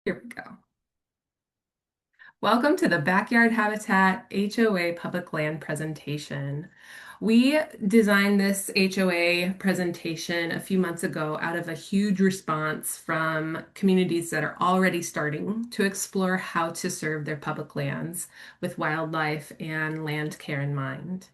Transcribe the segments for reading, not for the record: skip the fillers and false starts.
Here we go. Welcome to the Backyard Habitat HOA public land presentation. We designed this HOA presentation a few months ago out of a huge response from communities that are already starting to explore how to serve their public lands with wildlife and land care in mind.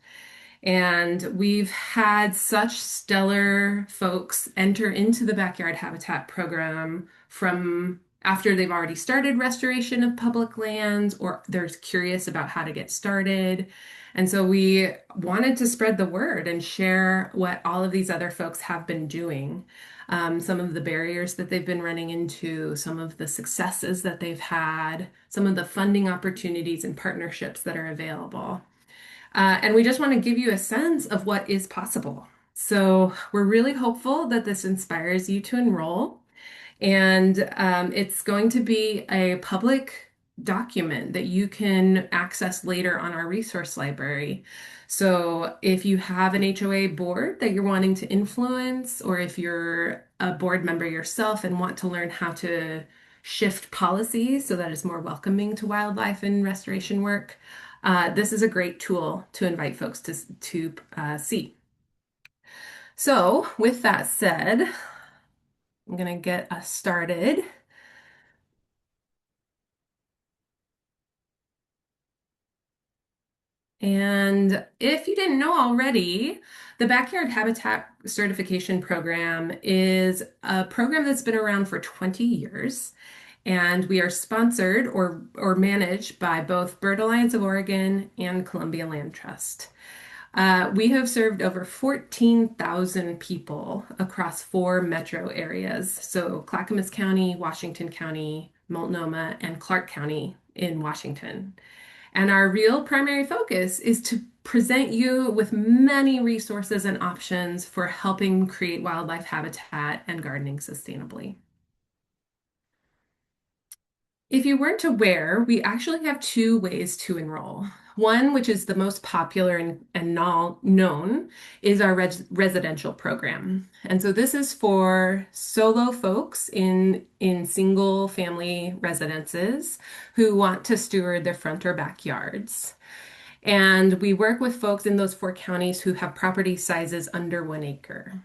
And we've had such stellar folks enter into the Backyard Habitat program from after they've already started restoration of public lands or they're curious about how to get started. And so we wanted to spread the word and share what all of these other folks have been doing. Some of the barriers that they've been running into, some of the successes that they've had, some of the funding opportunities and partnerships that are available. And we just want to give you a sense of what is possible. So we're really hopeful that this inspires you to enroll. And it's going to be a public document that you can access later on our resource library. So if you have an HOA board that you're wanting to influence, or if you're a board member yourself and want to learn how to shift policies so that it's more welcoming to wildlife and restoration work, this is a great tool to invite folks to see. So with that said, I'm going to get us started. And if you didn't know already, the Backyard Habitat Certification Program is a program that's been around for 20 years. And we are sponsored or managed by both Bird Alliance of Oregon and Columbia Land Trust. We have served over 14,000 people across four metro areas. So Clackamas County, Washington County, Multnomah, and Clark County in Washington. And our real primary focus is to present you with many resources and options for helping create wildlife habitat and gardening sustainably. If you weren't aware, we actually have two ways to enroll. One, which is the most popular and known, is our residential program. And so this is for solo folks in single family residences who want to steward their front or backyards. And we work with folks in those four counties who have property sizes under 1 acre.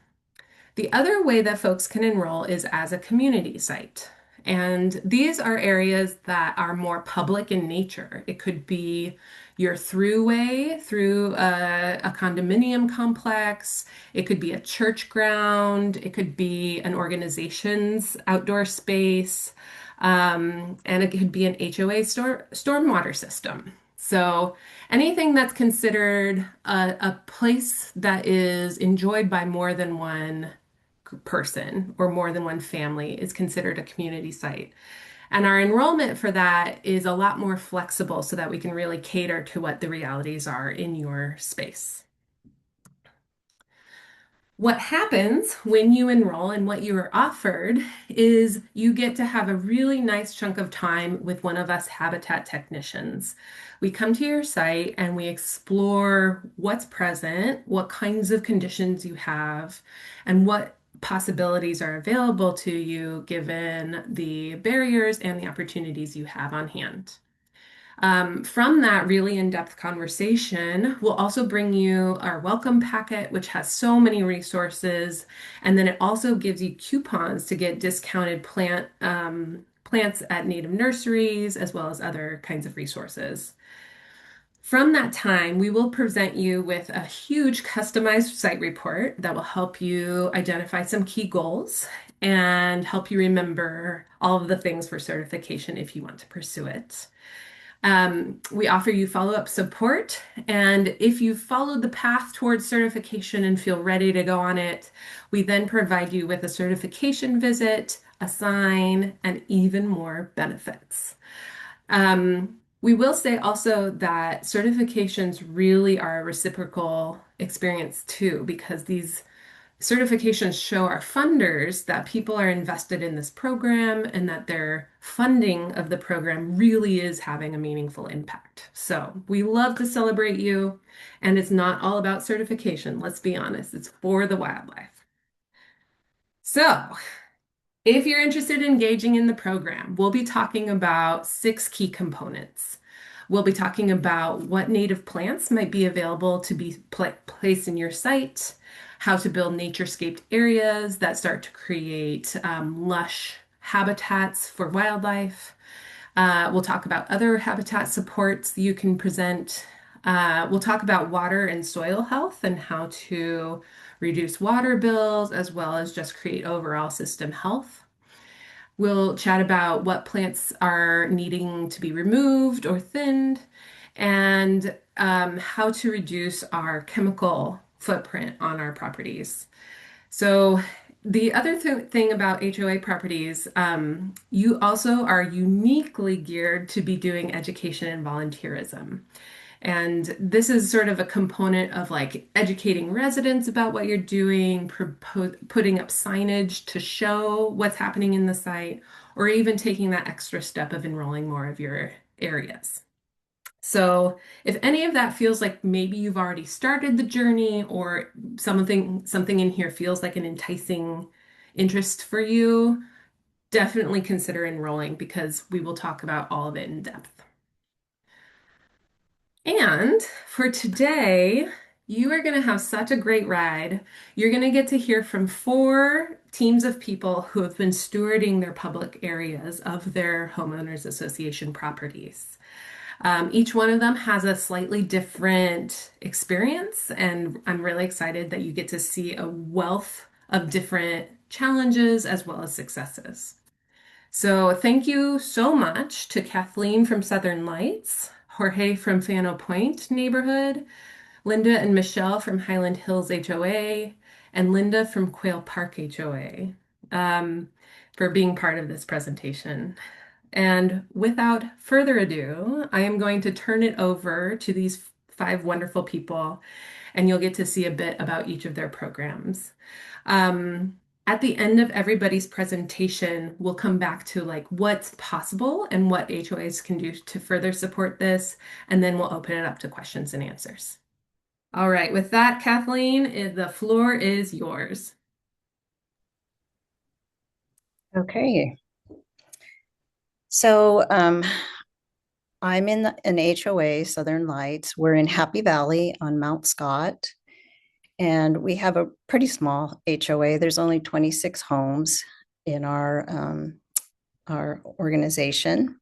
The other way that folks can enroll is as a community site. And these are areas that are more public in nature. It could be your throughway through a condominium complex. It could be a church ground. It could be an organization's outdoor space. And it could be an HOA stormwater system. So anything that's considered a place that is enjoyed by more than one person or more than one family is considered a community site. And our enrollment for that is a lot more flexible so that we can really cater to what the realities are in your space. What happens when you enroll and what you are offered is you get to have a really nice chunk of time with one of us habitat technicians. We come to your site and we explore what's present, what kinds of conditions you have, and what possibilities are available to you given the barriers and the opportunities you have on hand. From that really in-depth conversation, we'll also bring you our welcome packet, which has so many resources. And then it also gives you coupons to get discounted plants at native nurseries, as well as other kinds of resources. From that time, we will present you with a huge customized site report that will help you identify some key goals and help you remember all of the things for certification if you want to pursue it. We offer you follow-up support, and if you've followed the path towards certification and feel ready to go on it, we then provide you with a certification visit, a sign, and even more benefits. We will say also that certifications really are a reciprocal experience too, because these certifications show our funders that people are invested in this program and that their funding of the program really is having a meaningful impact. So we love to celebrate you, and it's not all about certification. Let's be honest, it's for the wildlife. So If you're interested in engaging in the program, we'll be talking about six key components. We'll be talking about what native plants might be available to be placed in your site, how to build naturescaped areas that start to create lush habitats for wildlife. We'll talk about other habitat supports you can present. We'll talk about water and soil health and how to reduce water bills as well as just create overall system health. We'll chat about what plants are needing to be removed or thinned and how to reduce our chemical footprint on our properties. So, the other thing about HOA properties, you also are uniquely geared to be doing education and volunteerism. And this is sort of a component of like educating residents about what you're doing, putting up signage to show what's happening in the site, or even taking that extra step of enrolling more of your areas. So if any of that feels like maybe you've already started the journey or something in here feels like an enticing interest for you, definitely consider enrolling because we will talk about all of it in depth. And for today, you are going to have such a great ride. You're going to get to hear from four teams of people who have been stewarding their public areas of their homeowners association properties. Each one of them has a slightly different experience, and I'm really excited that you get to see a wealth of different challenges as well as successes. So, thank you so much to Kathleen from Southern Lights, Jorge from Fano Point neighborhood, Linda and Michelle from Highland Hills HOA, and Linda from Quail Park HOA for being part of this presentation. And without further ado, I am going to turn it over to these five wonderful people, and you'll get to see a bit about each of their programs. At the end of everybody's presentation, we'll come back to like what's possible and what HOAs can do to further support this, and then we'll open it up to questions and answers. All right, with that, Kathleen, the floor is yours. Okay. So I'm in an HOA, Southern Lights. We're in Happy Valley on Mount Scott, and we have a pretty small HOA. There's only 26 homes in our organization,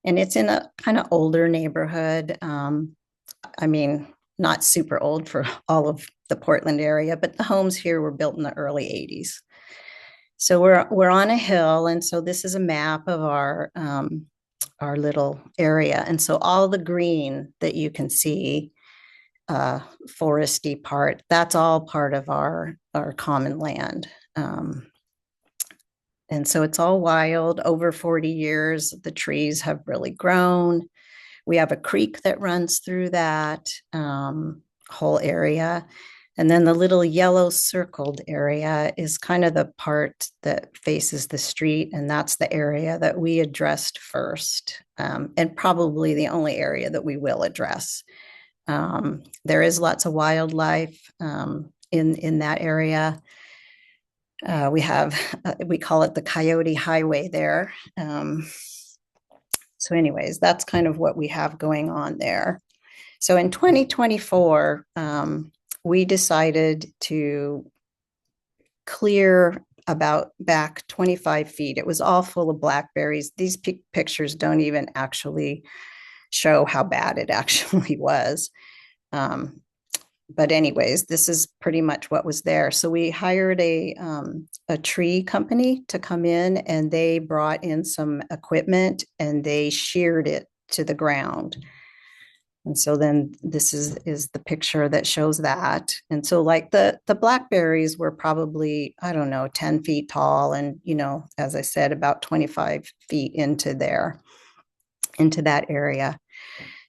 and it's in a kind of older neighborhood. I mean, not super old for all of the Portland area, but the homes here were built in the early 80s. So we're on a hill, and so this is a map of our little area. And so all the green that you can see, foresty part, that's all part of our common land. And so it's all wild. Over 40 years, the trees have really grown. We have a creek that runs through that whole area. And then the little yellow circled area is kind of the part that faces the street. And that's the area that we addressed first, and probably the only area that we will address. There is lots of wildlife in that area. We call it the Coyote Highway there. So anyways, that's kind of what we have going on there. So in 2024, we decided to clear about back 25 feet. It was all full of blackberries. These pictures don't even actually show how bad it actually was. But anyways, this is pretty much what was there. So we hired a tree company to come in, and they brought in some equipment and they sheared it to the ground. And so then this is the picture that shows that. And so like the blackberries were probably, I don't know, 10 feet tall. And, as I said, about 25 feet into that area.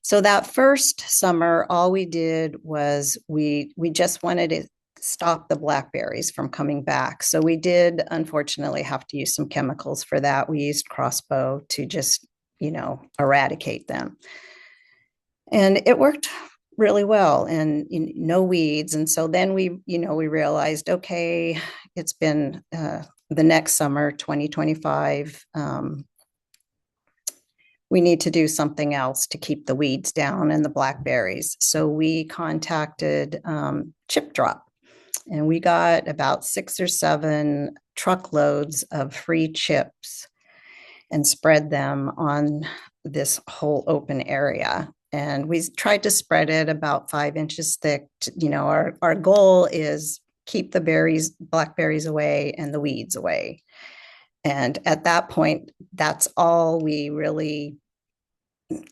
So that first summer, all we did was we just wanted to stop the blackberries from coming back. So we did, unfortunately, have to use some chemicals for that. We used crossbow to just, eradicate them. And it worked really well, and no weeds. And so then we realized, okay, it's been the next summer, 2025, we need to do something else to keep the weeds down and the blackberries. So we contacted Chip Drop, and we got about 6 or 7 truckloads of free chips and spread them on this whole open area. And we tried to spread it about 5 inches thick. Our goal is keep the berries, blackberries away and the weeds away. And at that point, that's all we really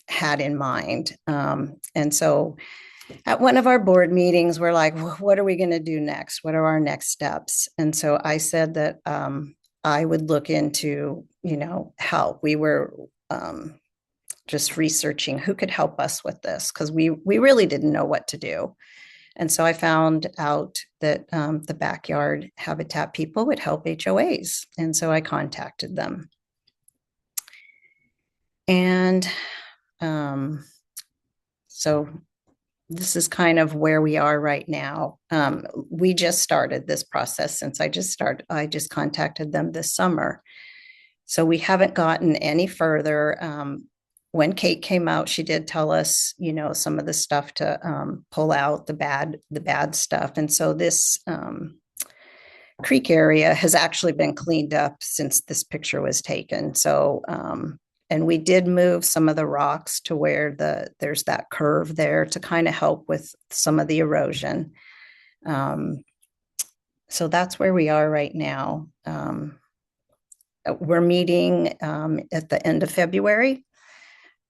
had in mind. And so at one of our board meetings, we're like, what are we going to do next? What are our next steps? And so I said that I would look into, help. We were just researching who could help us with this because we really didn't know what to do. And so I found out that the backyard habitat people would help HOAs. And so I contacted them. And so this is kind of where we are right now. We just started this process since I just contacted them this summer. So we haven't gotten any further. When Kate came out, she did tell us, some of the stuff to pull out the bad stuff. And so this creek area has actually been cleaned up since this picture was taken. So and we did move some of the rocks to where there's that curve there to kind of help with some of the erosion. So that's where we are right now. We're meeting at the end of February.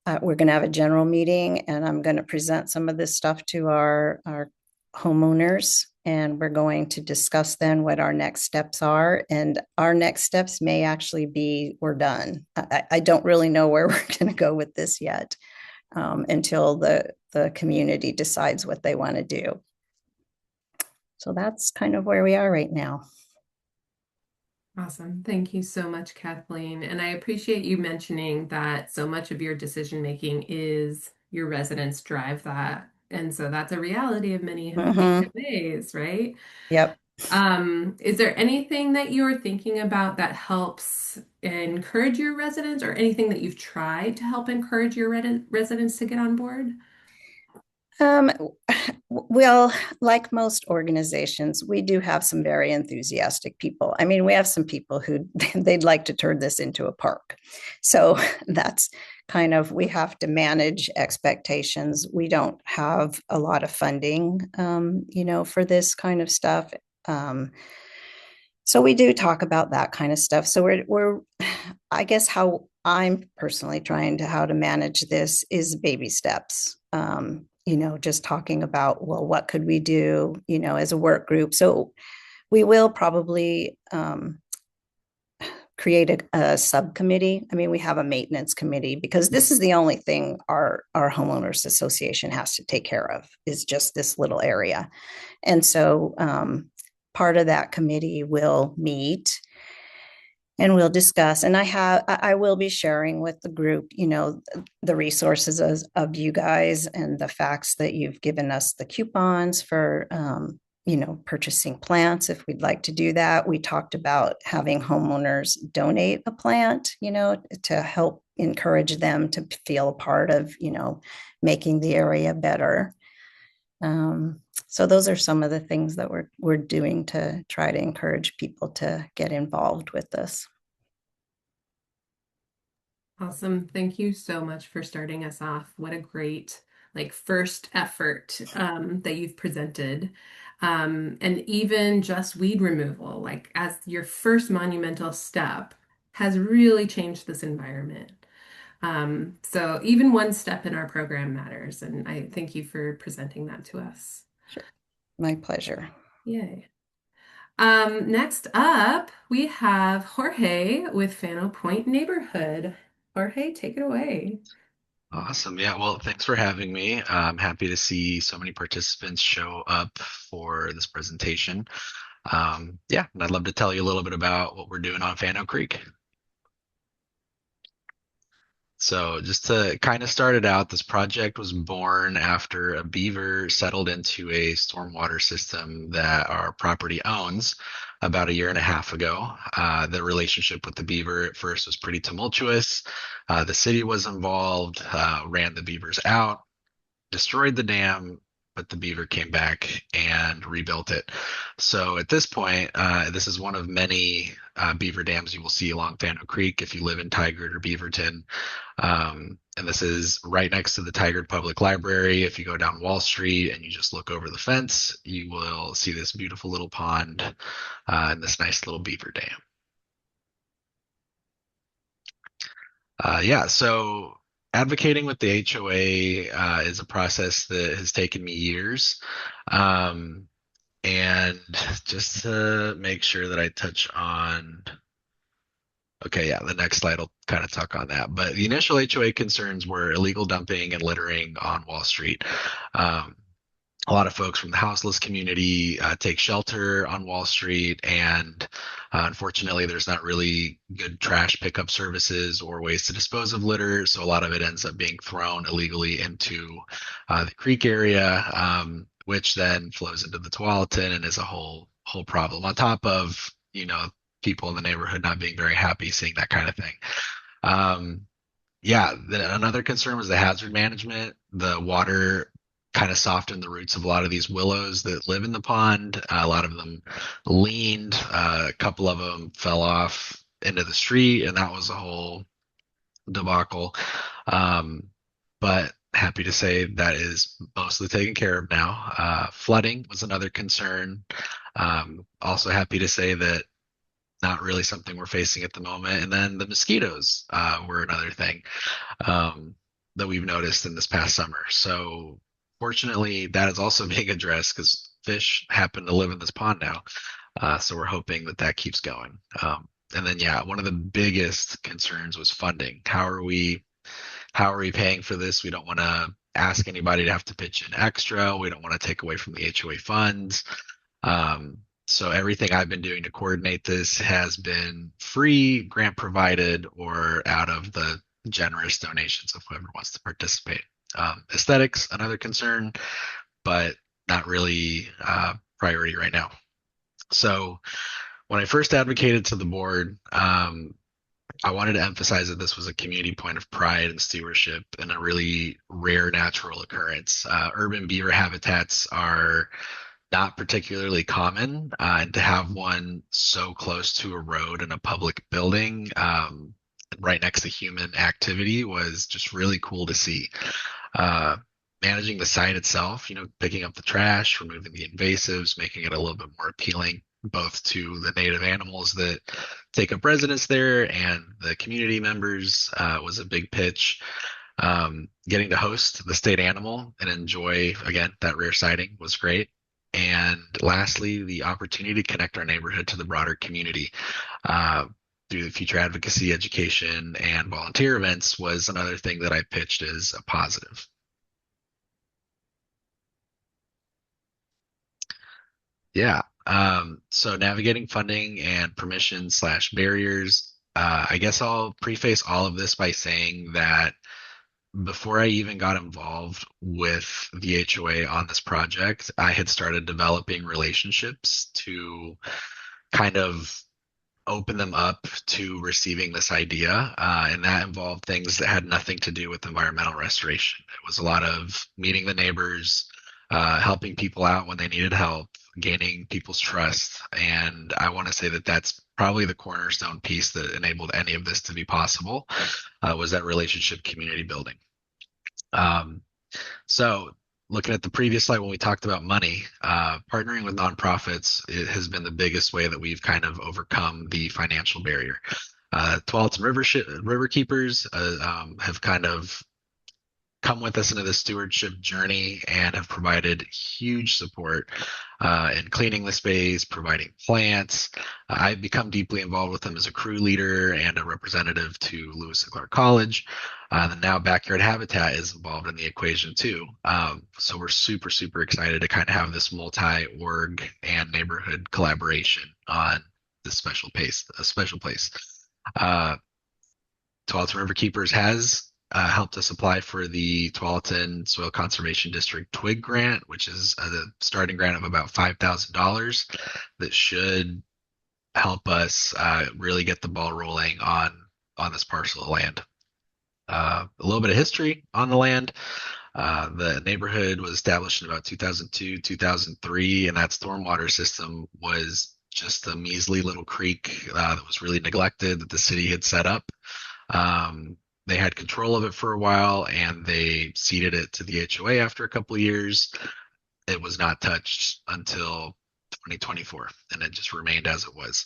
We're going to have a general meeting, and I'm going to present some of this stuff to our homeowners, and we're going to discuss then what our next steps are. And our next steps may actually be we're done. I don't really know where we're going to go with this yet until the community decides what they want to do. So that's kind of where we are right now. Awesome. Thank you so much, Kathleen. And I appreciate you mentioning that so much of your decision making is your residents drive that. And so that's a reality of many Mm-hmm. HOAs, right? Yep. Is there anything that you're thinking about that helps encourage your residents or anything that you've tried to help encourage your residents to get on board? Um, well, like most organizations, we do have some very enthusiastic people. I mean, we have some people who they'd like to turn this into a park. So that's kind of, we have to manage expectations. We don't have a lot of funding, for this kind of stuff. So we do talk about that kind of stuff. So we're I guess how I'm personally trying to how to manage this is baby steps. Just talking about, well, what could we do, as a work group. So we will probably create a subcommittee. I mean, we have a maintenance committee because this is the only thing our homeowners association has to take care of is just this little area. And so part of that committee will meet and we'll discuss. And I will be sharing with the group, the resources of you guys and the facts that you've given us the coupons for, purchasing plants if we'd like to do that. We talked about having homeowners donate a plant, to help encourage them to feel a part of, making the area better. So those are some of the things that we're doing to try to encourage people to get involved with this. Awesome. Thank you so much for starting us off. What a great first effort that you've presented. And even just weed removal, like as your first monumental step, has really changed this environment. So even one step in our program matters. And I thank you for presenting that to us. Sure. My pleasure. Yay. Next up, we have Jorge with Fano Point Neighborhood. Jorge, take it away. Awesome. Yeah. Well, thanks for having me. I'm happy to see so many participants show up for this presentation. Yeah, and I'd love to tell you a little bit about what we're doing on Fano Creek. So just to kind of start it out, this project was born after a beaver settled into a stormwater system that our property owns. about a year and a half ago. The relationship with the beaver at first was pretty tumultuous. The city was involved, ran the beavers out, destroyed the dam, but the beaver came back and rebuilt it. So at this point, this is one of many beaver dams you will see along Fano Creek if you live in Tigard or Beaverton. And this is right next to the Tigard Public Library. If you go down Wall Street and you just look over the fence, you will see this beautiful little pond and this nice little beaver dam. Yeah, so advocating with the HOA is a process that has taken me years. Um, and just to make sure that I touch on, okay, yeah, the next slide will kind of talk on that. But the initial HOA concerns were illegal dumping and littering on Wall Street. Um, a lot of folks from the houseless community take shelter on Wall Street, and unfortunately, there's not really good trash pickup services or ways to dispose of litter. So a lot of it ends up being thrown illegally into the creek area, which then flows into the Tualatin and is a whole problem. On top of people in the neighborhood not being very happy seeing that kind of thing. Um, yeah, another concern was the hazard management. The water kind of softened the roots of a lot of these willows that live in the pond. A lot of them leaned, a couple of them fell off into the street, and that was a whole debacle. Um, but happy to say that is mostly taken care of now. Flooding was another concern. Also happy to say that not really something we're facing at the moment. And then the mosquitoes were another thing that we've noticed in this past summer. So fortunately, that is also being addressed because fish happen to live in this pond now. So we're hoping that that keeps going. And then, yeah, one of the biggest concerns was funding. How are we paying for this? We don't want to ask anybody to have to pitch in extra. We don't want to take away from the HOA funds. So everything I've been doing to coordinate this has been free, grant provided, or out of the generous donations of whoever wants to participate. Aesthetics, another concern, but not really priority right now. So when I first advocated to the board, I wanted to emphasize that this was a community point of pride and stewardship and a really rare natural occurrence. Urban beaver habitats are not particularly common, and to have one so close to a road and a public building right next to human activity was just really cool to see. Uh, Managing the site itself, picking up the trash, removing the invasives, making it a little bit more appealing both to the native animals that take up residence there and the community members was a big pitch. Getting to host the state animal and enjoy, again, that rare sighting was great. And lastly, the opportunity to connect our neighborhood to the broader community through the future advocacy, education, and volunteer events was another thing that I pitched as a positive. Yeah. So navigating funding and permission slash barriers. I guess I'll preface all of this by saying that before I even got involved with the HOA on this project, I had started developing relationships to kind of open them up to receiving this idea. And that involved things that had nothing to do with environmental restoration. It was a lot of meeting the neighbors, helping people out when they needed help, gaining people's trust. And I want to say that that's probably the cornerstone piece that enabled any of this to be possible, was that relationship community building. So looking at the previous slide when we talked about money, partnering with nonprofits, it has been the biggest way that we've kind of overcome the financial barrier. Tualatin River Keepers have kind of come with us into the stewardship journey and have provided huge support in cleaning the space, providing plants. I've become deeply involved with them as a crew leader and a representative to Lewis and Clark College. And now Backyard Habitat is involved in the equation too. So we're super, super excited to kind of have this multi-org and neighborhood collaboration on this special place. Tualatin River Keepers has helped us apply for the Tualatin Soil Conservation District TWIG grant, which is a starting grant of about $5,000 that should help us really get the ball rolling on this parcel of land. A little bit of history on the land. The neighborhood was established in about 2002, 2003, and that stormwater system was just a measly little creek that was really neglected that the city had set up. They had control of it for a while and they ceded it to the HOA after a couple of years. It was not touched until 2024 and it just remained as it was.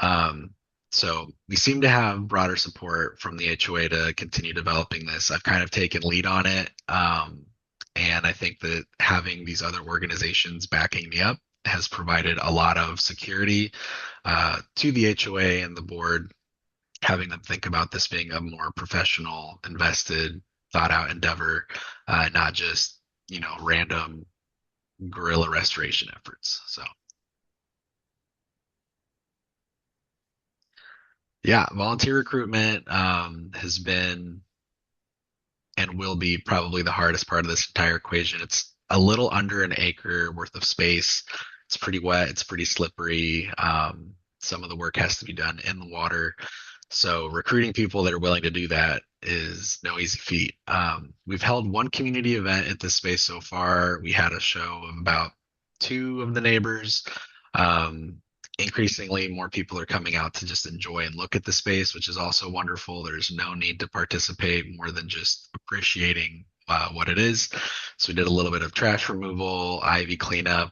Um, so we seem to have broader support from the HOA to continue developing this. I've kind of taken lead on it. And I think that having these other organizations backing me up has provided a lot of security to the HOA and the board, having them think about this being a more professional, invested, thought out endeavor, not just, random guerrilla restoration efforts. So yeah, volunteer recruitment has been and will be probably the hardest part of this entire equation. It's a little under an acre worth of space. It's pretty wet. It's pretty slippery. Some of the work has to be done in the water. So recruiting people that are willing to do that is no easy feat. We've held one community event at this space so far. We had a show of about two of the neighbors. Um, Increasingly, more people are coming out to just enjoy and look at the space, which is also wonderful. There's no need to participate more than just appreciating what it is. So we did a little bit of trash removal, ivy cleanup,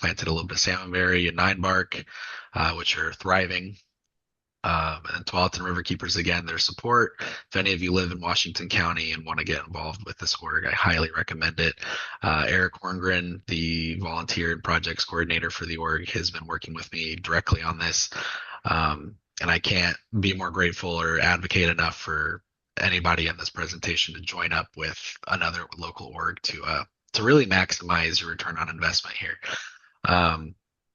planted a little bit of salmonberry and nine bark, which are thriving. And Tualatin Riverkeepers, again, their support. If any of you live in Washington County and want to get involved with this org, I highly recommend it. Eric Horngren, the volunteer and projects coordinator for the org, has been working with me directly on this. And I can't be more grateful or advocate enough for anybody in this presentation to join up with another local org to really maximize your return on investment here.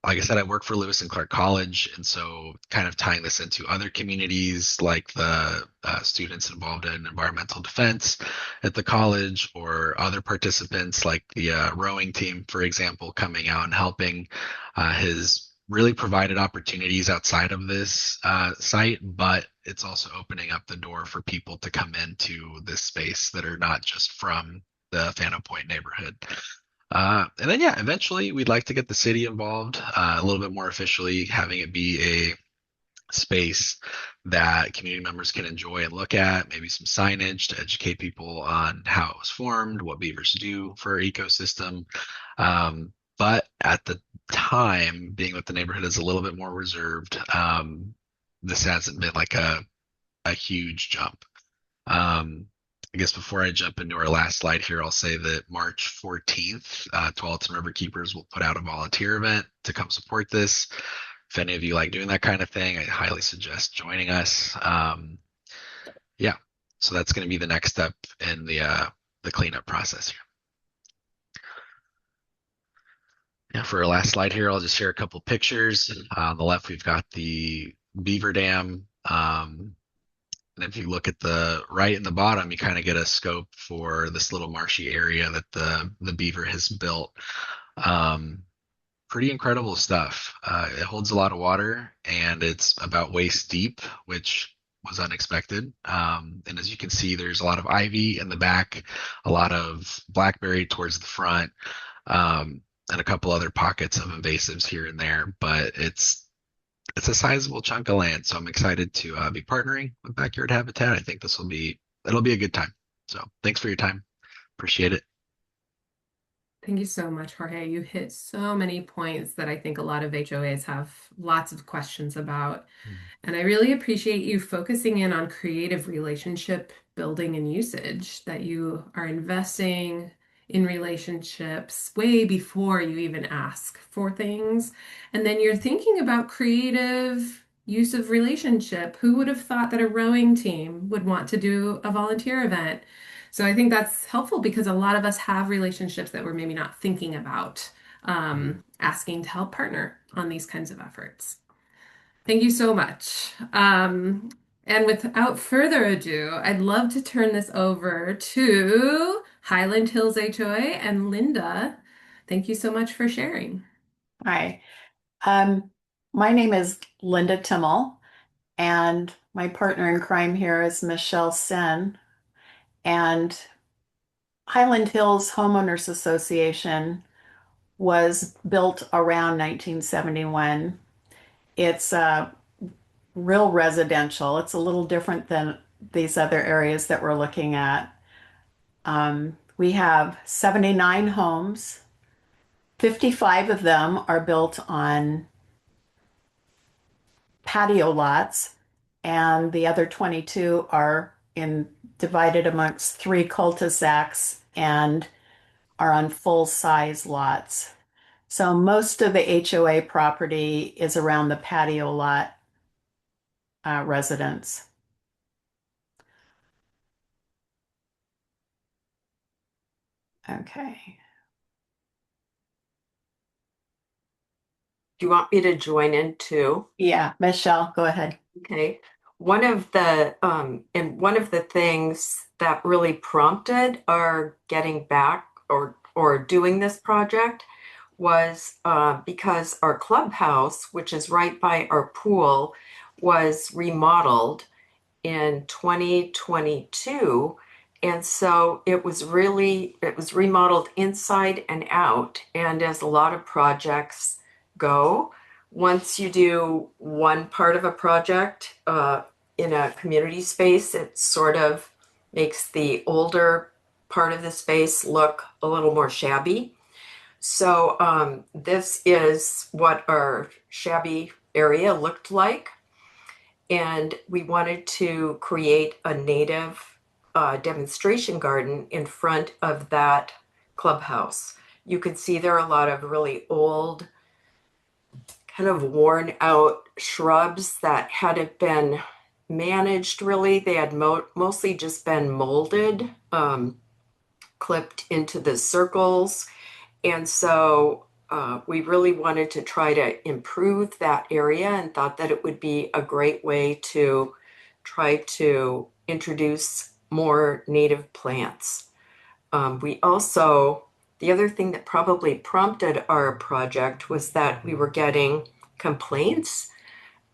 Like I said, I work for Lewis and Clark College, and so kind of tying this into other communities like the students involved in environmental defense at the college, or other participants like the rowing team, for example, coming out and helping has really provided opportunities outside of this site, but it's also opening up the door for people to come into this space that are not just from the Phantom Point neighborhood. And then, yeah, eventually we'd like to get the city involved a little bit more officially, having it be a space that community members can enjoy and look at, maybe some signage to educate people on how it was formed, what beavers do for our ecosystem. But at the time, being that the neighborhood is a little bit more reserved, this hasn't been like a huge jump. I guess before I jump into our last slide here, I'll say that March 14th, Tualatin River Keepers will put out a volunteer event to come support this. If any of you like doing that kind of thing, I highly suggest joining us. Yeah, so that's going to be the next step in the cleanup process here. Yeah, for our last slide here, I'll just share a couple pictures. On the left, we've got the beaver dam. And if you look at the right and the bottom, you kind of get a scope for this little marshy area that the beaver has built. Pretty incredible stuff. It holds a lot of water and it's about waist deep, which was unexpected. And as you can see, there's a lot of ivy in the back, a lot of blackberry towards the front, and a couple other pockets of invasives here and there. But it's a sizable chunk of land, so I'm excited to be partnering with Backyard Habitat. I think it'll be a good time. So thanks for your time. Appreciate it. Thank you so much, Jorge. You hit so many points that I think a lot of HOAs have lots of questions about. And I really appreciate you focusing in on creative relationship building and usage, that you are investing in relationships way before you even ask for things. And then you're thinking about creative use of relationship. Who would have thought that a rowing team would want to do a volunteer event? So I think that's helpful because a lot of us have relationships that we're maybe not thinking about asking to help partner on these kinds of efforts. Thank you so much. And without further ado, I'd love to turn this over to Highland Hills HOA and Linda. Thank you so much for sharing. Hi. Um, My name is Linda Timmel, and my partner in crime here is Michelle Sen. And Highland Hills Homeowners Association was built around 1971. It's real residential. It's a little different than these other areas that we're looking at. We have 79 homes. 55 of them are built on patio lots, and the other 22 are in divided amongst three cul-de-sacs and are on full-size lots. So most of the HOA property is around the patio lot residence. Okay. Do you want me to join in too? Yeah, Michelle, go ahead. Okay. One of the things that really prompted our getting back or doing this project was because our clubhouse, which is right by our pool, was remodeled in 2022. And so it was remodeled inside and out. And as a lot of projects go, once you do one part of a project in a community space, it sort of makes the older part of the space look a little more shabby. So this is what our shabby area looked like, and we wanted to create a native demonstration garden in front of that clubhouse. You can see there are a lot of really old, kind of worn out shrubs that hadn't been managed really. They had mostly just been molded, clipped into the circles. And so we really wanted to try to improve that area and thought that it would be a great way to try to introduce more native plants. The other thing that probably prompted our project was that we were getting complaints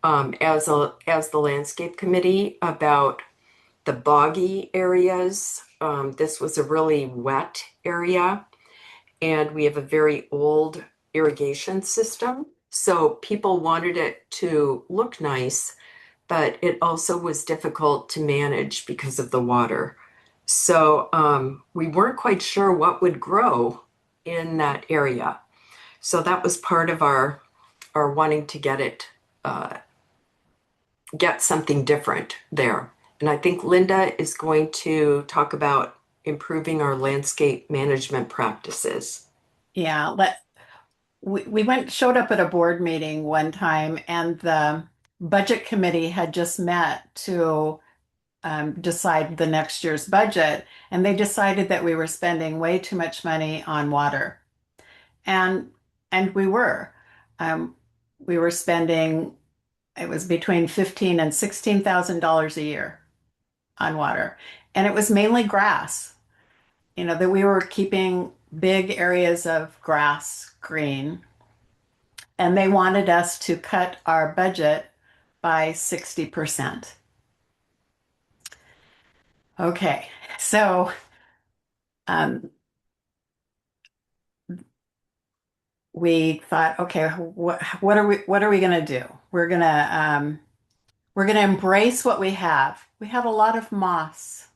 as the landscape committee about the boggy areas. This was a really wet area, and we have a very old irrigation system. So people wanted it to look nice, but it also was difficult to manage because of the water. So we weren't quite sure what would grow in that area. So that was part of our wanting to get something different there. And I think Linda is going to talk about improving our landscape management practices. Yeah, we showed up at a board meeting one time, and the budget committee had just met to decide the next year's budget, and they decided that we were spending way too much money on water, and we were. Um, we were spending, it was between 15 and $16,000 a year on water, and it was mainly grass. That we were keeping big areas of grass green, and they wanted us to cut our budget by 60%. Okay, so um, we thought, okay, what are we going to do? We're going to embrace what we have. We have a lot of moss,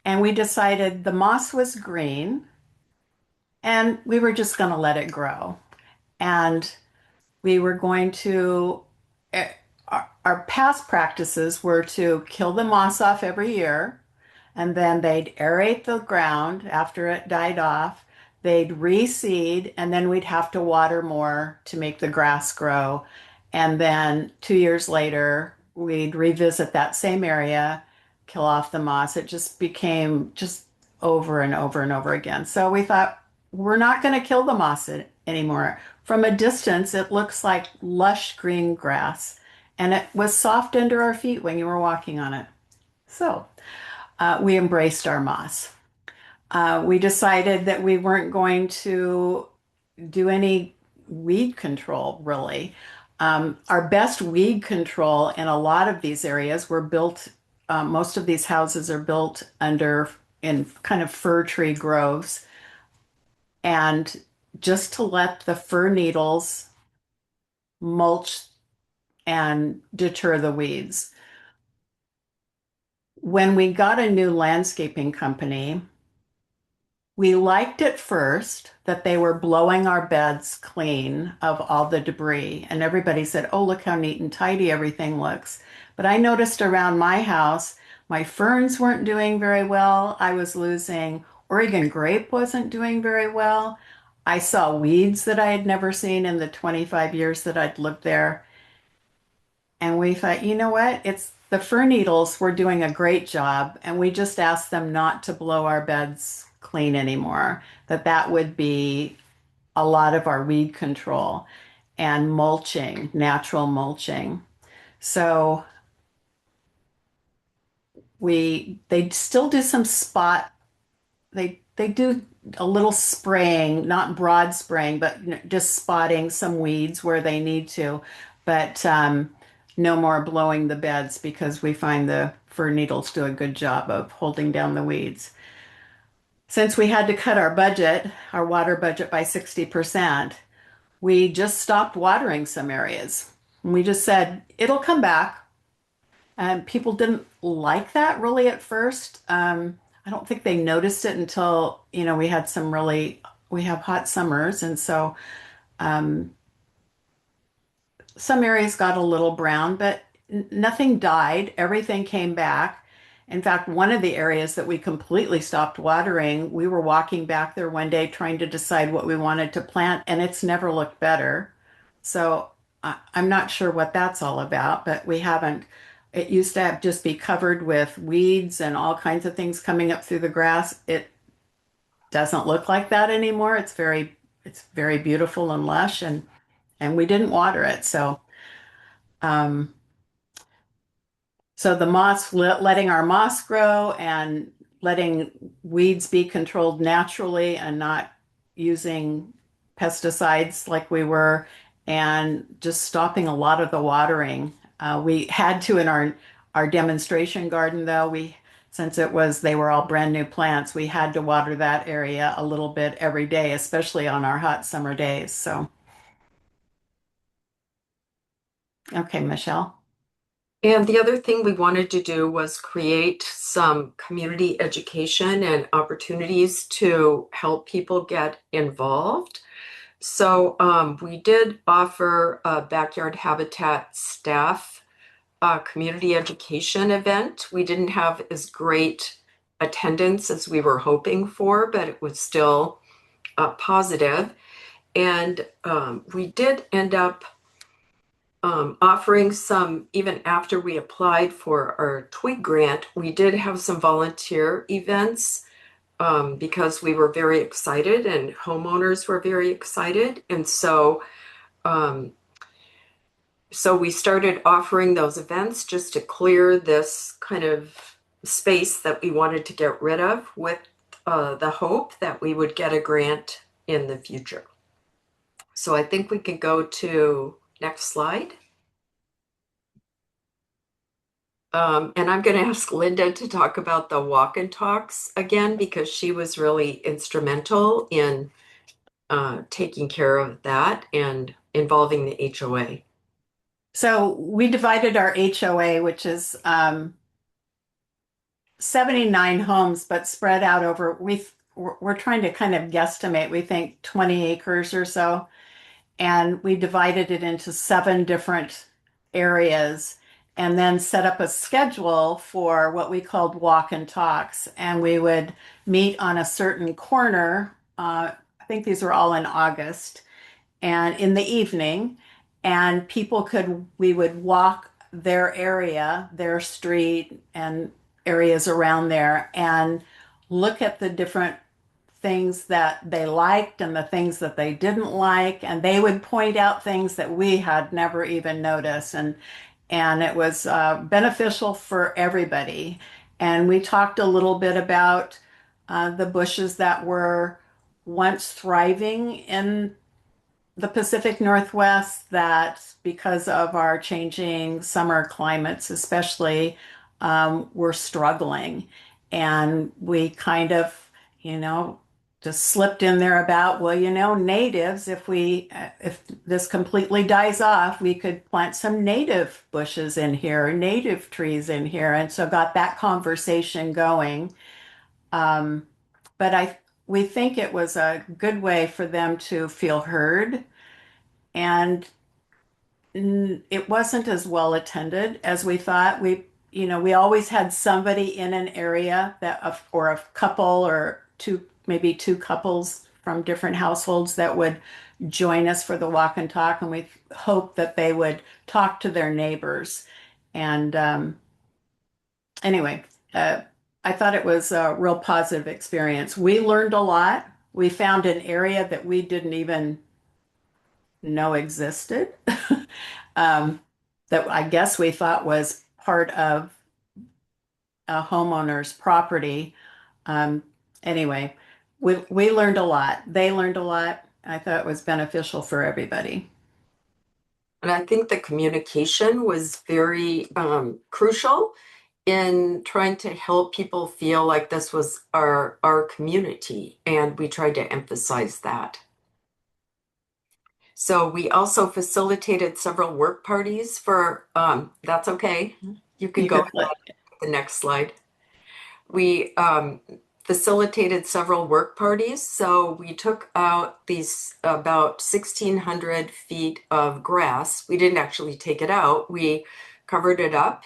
and we decided the moss was green, and we were just going to let it grow. And we were going to our past practices were to kill the moss off every year, and then they'd aerate the ground after it died off. They'd reseed, and then we'd have to water more to make the grass grow. And then 2 years later, we'd revisit that same area, kill off the moss. It just became just over and over and over again. So we thought, we're not going to kill the moss anymore. From a distance, it looks like lush green grass, and it was soft under our feet when you were walking on it. So we embraced our moss. We decided that we weren't going to do any weed control, really. Our best weed control in a lot of these areas were built, most of these houses are built under in kind of fir tree groves. And just to let the fir needles mulch and deter the weeds. When we got a new landscaping company, we liked at first that they were blowing our beds clean of all the debris. And everybody said, oh, look how neat and tidy everything looks. But I noticed around my house, my ferns weren't doing very well. I was losing, Oregon grape wasn't doing very well. I saw weeds that I had never seen in the 25 years that I'd lived there. And we thought, you know what? It's the fir needles were doing a great job, and we just asked them not to blow our beds clean anymore. That would be a lot of our weed control and mulching, natural mulching. So they still do some spot they do a little spraying, not broad spraying, but just spotting some weeds where they need to. But no more blowing the beds because we find the fir needles do a good job of holding down the weeds. Since we had to cut our water budget by 60%, we just stopped watering some areas. And we just said, it'll come back. And people didn't like that really at first. I don't think they noticed it until, we have hot summers. And so um, some areas got a little brown, but nothing died. Everything came back. In fact, one of the areas that we completely stopped watering, we were walking back there one day trying to decide what we wanted to plant, and it's never looked better. So I'm not sure what that's all about, but we haven't. It used to just be covered with weeds and all kinds of things coming up through the grass. It doesn't look like that anymore. It's very beautiful and lush, and we didn't water it. Um, so the letting our moss grow and letting weeds be controlled naturally and not using pesticides like we were, and just stopping a lot of the watering. We had to in our demonstration garden, though, since they were all brand new plants, we had to water that area a little bit every day, especially on our hot summer days. So, okay, Michelle. And the other thing we wanted to do was create some community education and opportunities to help people get involved. So we did offer a Backyard Habitat staff community education event. We didn't have as great attendance as we were hoping for, but it was still positive. And we did end up offering some, even after we applied for our TWIG grant, we did have some volunteer events because we were very excited and homeowners were very excited. And um, so we started offering those events just to clear this kind of space that we wanted to get rid of with the hope that we would get a grant in the future. So I think we can go to next slide. And I'm going to ask Linda to talk about the walk and talks again because she was really instrumental in taking care of that and involving the HOA. So we divided our HOA, which is 79 homes, but spread out over, we're trying to kind of guesstimate, we think 20 acres or so. And we divided it into 7 different areas and then set up a schedule for what we called walk and talks. And we would meet on a certain corner. I think these were all in August and in the evening. And we would walk their area, their street, and areas around there and look at the different things that they liked and the things that they didn't like, and they would point out things that we had never even noticed, and it was beneficial for everybody. And we talked a little bit about the bushes that were once thriving in the Pacific Northwest that because of our changing summer climates, especially, we're struggling. And we kind of, you know, just slipped in there about, well, natives, if this completely dies off, we could plant some native bushes in here, native trees in here. And so got that conversation going. Um, but we think it was a good way for them to feel heard, and it wasn't as well attended as we thought. We always had somebody in an area or a couple or two, maybe two couples from different households that would join us for the walk and talk, and we hoped that they would talk to their neighbors. And anyway, I thought it was a real positive experience. We learned a lot. We found an area that we didn't even know existed, um, that I guess we thought was part of a homeowner's property. Um, anyway, we learned a lot. They learned a lot. I thought it was beneficial for everybody. And I think the communication was very crucial in trying to help people feel like this was our community, and we tried to emphasize that. So we also facilitated several work parties for, that's okay. You can You go could ahead put, to the next slide. We facilitated several work parties. So we took out these about 1,600 feet of grass. We didn't actually take it out. We covered it up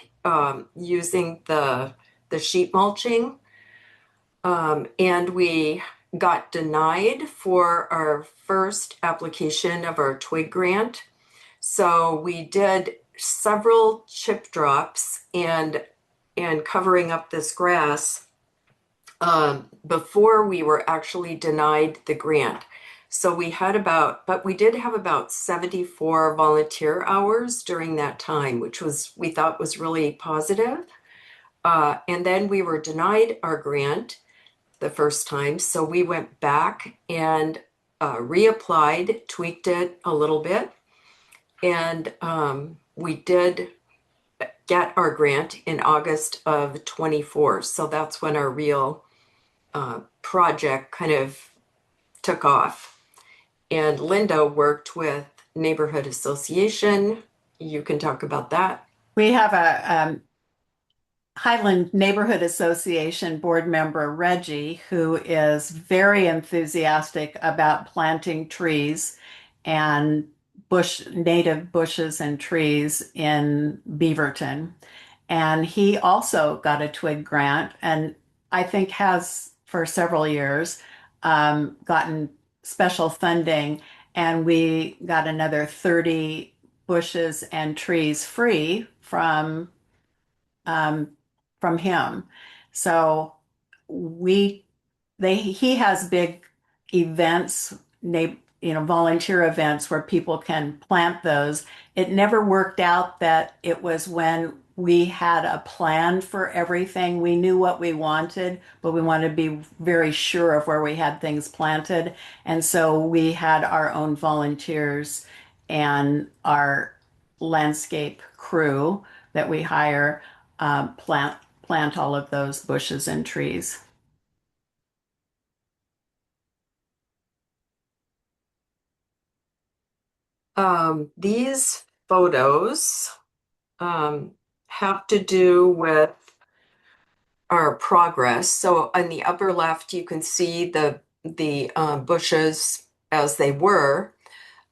using the sheet mulching. And we got denied for our first application of our twig grant. So we did several chip drops and covering up this grass before we were actually denied the grant. So but we did have about 74 volunteer hours during that time, which we thought was really positive. And then we were denied our grant the first time. So we went back and reapplied, tweaked it a little bit, and we did get our grant in August of 24. So that's when our real project kind of took off. And Linda worked with Neighborhood Association. You can talk about that. we have a Highland Neighborhood Association board member, Reggie, who is very enthusiastic about planting trees and native bushes and trees in Beaverton. And he also got a twig grant, and I think has for several years gotten special funding. And we got another 30 bushes and trees free um, from him. So we he has big events, volunteer events where people can plant those. It never worked out that it was when we had a plan for everything. We knew what we wanted, but we wanted to be very sure of where we had things planted. And so we had our own volunteers and our landscape crew that we hire plant all of those bushes and trees. These photos have to do with our progress. So on the upper left, you can see the bushes as they were.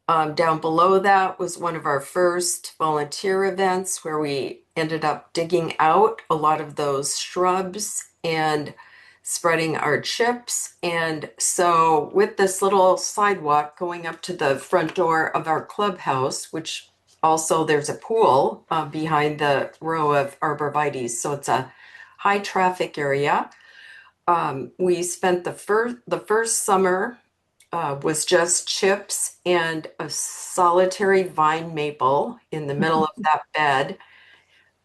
Down below that was one of our first volunteer events where we ended up digging out a lot of those shrubs and spreading our chips. And so with this little sidewalk going up to the front door of our clubhouse, which also there's a pool behind the row of arborvitaes, so it's a high traffic area. We spent the first summer was just chips and a solitary vine maple in the middle of that bed.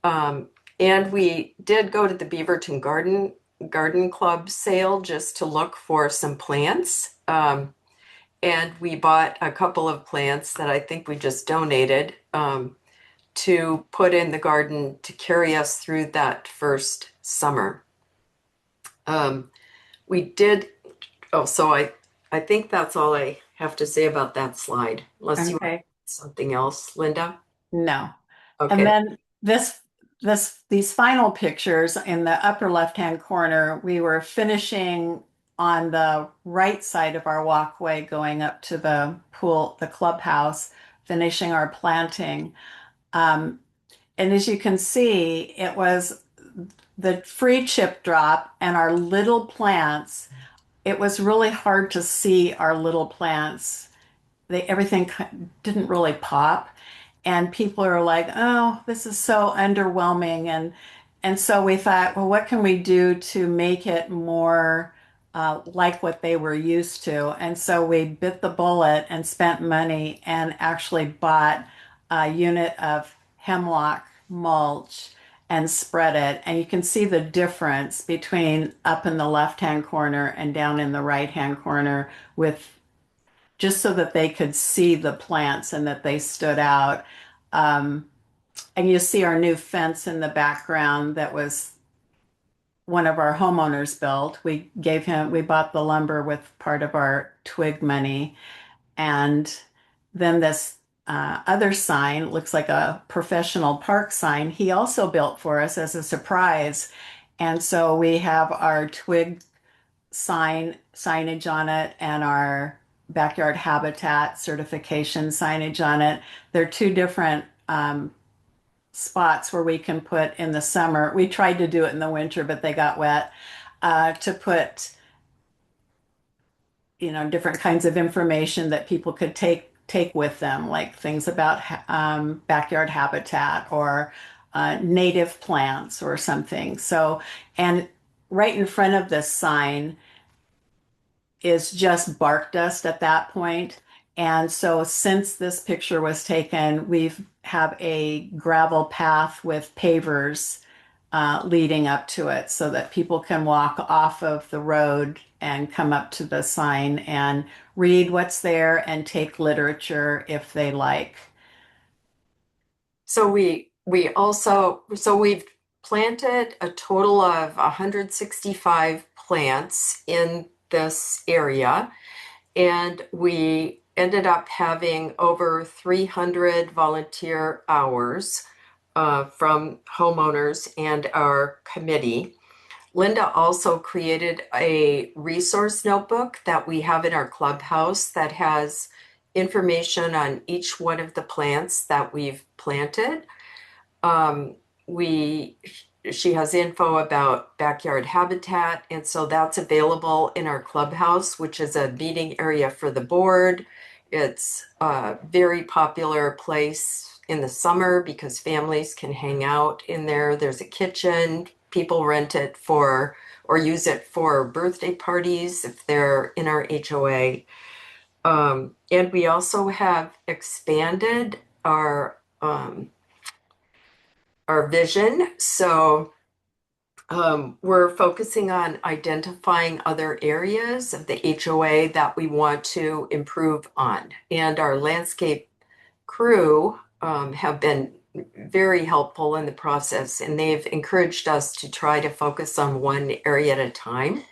And we did go to the Beaverton Garden Club sale just to look for some plants. and we bought a couple of plants that I think we just donated to put in the garden to carry us through that first summer. Um, we did, oh, so I think that's all I have to say about that slide, unless you want Okay. something else, Linda. No. And Okay. then these final pictures in the upper left-hand corner, we were finishing on the right side of our walkway going up to the pool, the clubhouse, finishing our planting. Um, and as you can see, it was the free chip drop and our little plants. It was really hard to see our little plants. Everything didn't really pop, and people are like, "Oh, this is so underwhelming." And so we thought, well, what can we do to make it more like what they were used to? And so we bit the bullet and spent money and actually bought a unit of hemlock mulch and spread it. And you can see the difference between up in the left-hand corner and down in the right-hand corner with just so that they could see the plants and that they stood out. Um, and you see our new fence in the background that was one of our homeowners built. We bought the lumber with part of our twig money. And then this other sign looks like a professional park sign. He also built for us as a surprise. And so we have our twig signage on it and our backyard habitat certification signage on it. They're two different spots where we can put in the summer. We tried to do it in the winter, but they got wet. To put, different kinds of information that people could take with them, like things about backyard habitat or native plants or something. So, and right in front of this sign is just bark dust at that point. And so since this picture was taken, we've have a gravel path with pavers leading up to it so that people can walk off of the road and come up to the sign and read what's there and take literature if they like. So we've planted a total of 165 plants in this area, and we ended up having over 300 volunteer hours from homeowners and our committee. Linda also created a resource notebook that we have in our clubhouse that has information on each one of the plants that we've planted. We She has info about backyard habitat, and so that's available in our clubhouse, which is a meeting area for the board. It's a very popular place in the summer because families can hang out in there. There's a kitchen. People rent it for or use it for birthday parties if they're in our HOA. And we also have expanded our vision. So we're focusing on identifying other areas of the HOA that we want to improve on. And our landscape crew have been very helpful in the process, and they've encouraged us to try to focus on one area at a time.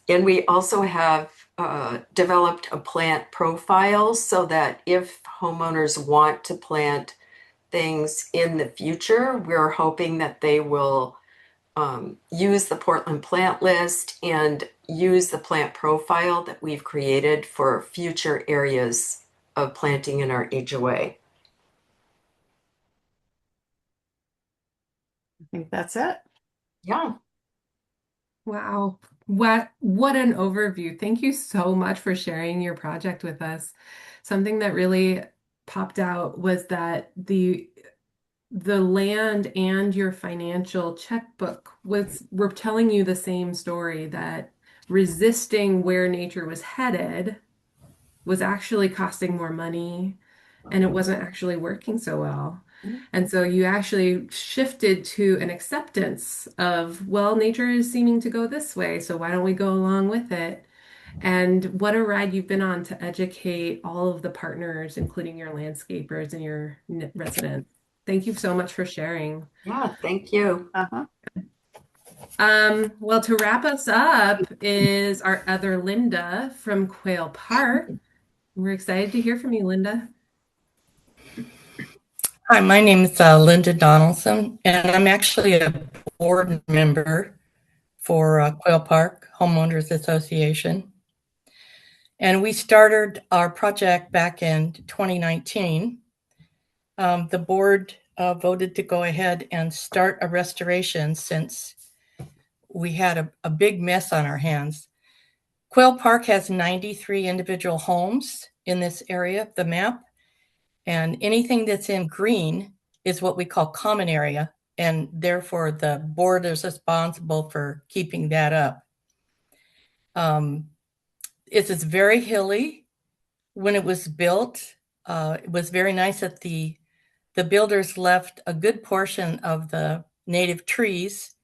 And we also have developed a plant profile so that if homeowners want to plant things in the future, we're hoping that they will use the Portland plant list and use the plant profile that we've created for future areas of planting in our HOA. I think that's it. Yeah. Wow. What an overview. Thank you so much for sharing your project with us. Something that really popped out was that the land and your financial checkbook were telling you the same story, that resisting where nature was headed was actually costing more money and it wasn't actually working so well. And so you actually shifted to an acceptance of, well, nature is seeming to go this way, so why don't we go along with it? And what a ride you've been on to educate all of the partners, including your landscapers and your residents. Thank you so much for sharing. Yeah, thank you. Uh-huh. Well, to wrap us up is our other Linda from Quail Park. We're excited to hear from you, Linda. Hi, my name is Linda Donaldson, and I'm actually a board member for Quail Park Homeowners Association. And we started our project back in 2019. The board voted to go ahead and start a restoration since we had a big mess on our hands. Quail Park has 93 individual homes in this area of the map, and anything that's in green is what we call common area, and therefore the board is responsible for keeping that up. It's very hilly. When it was built, it was very nice that the builders left a good portion of the native trees,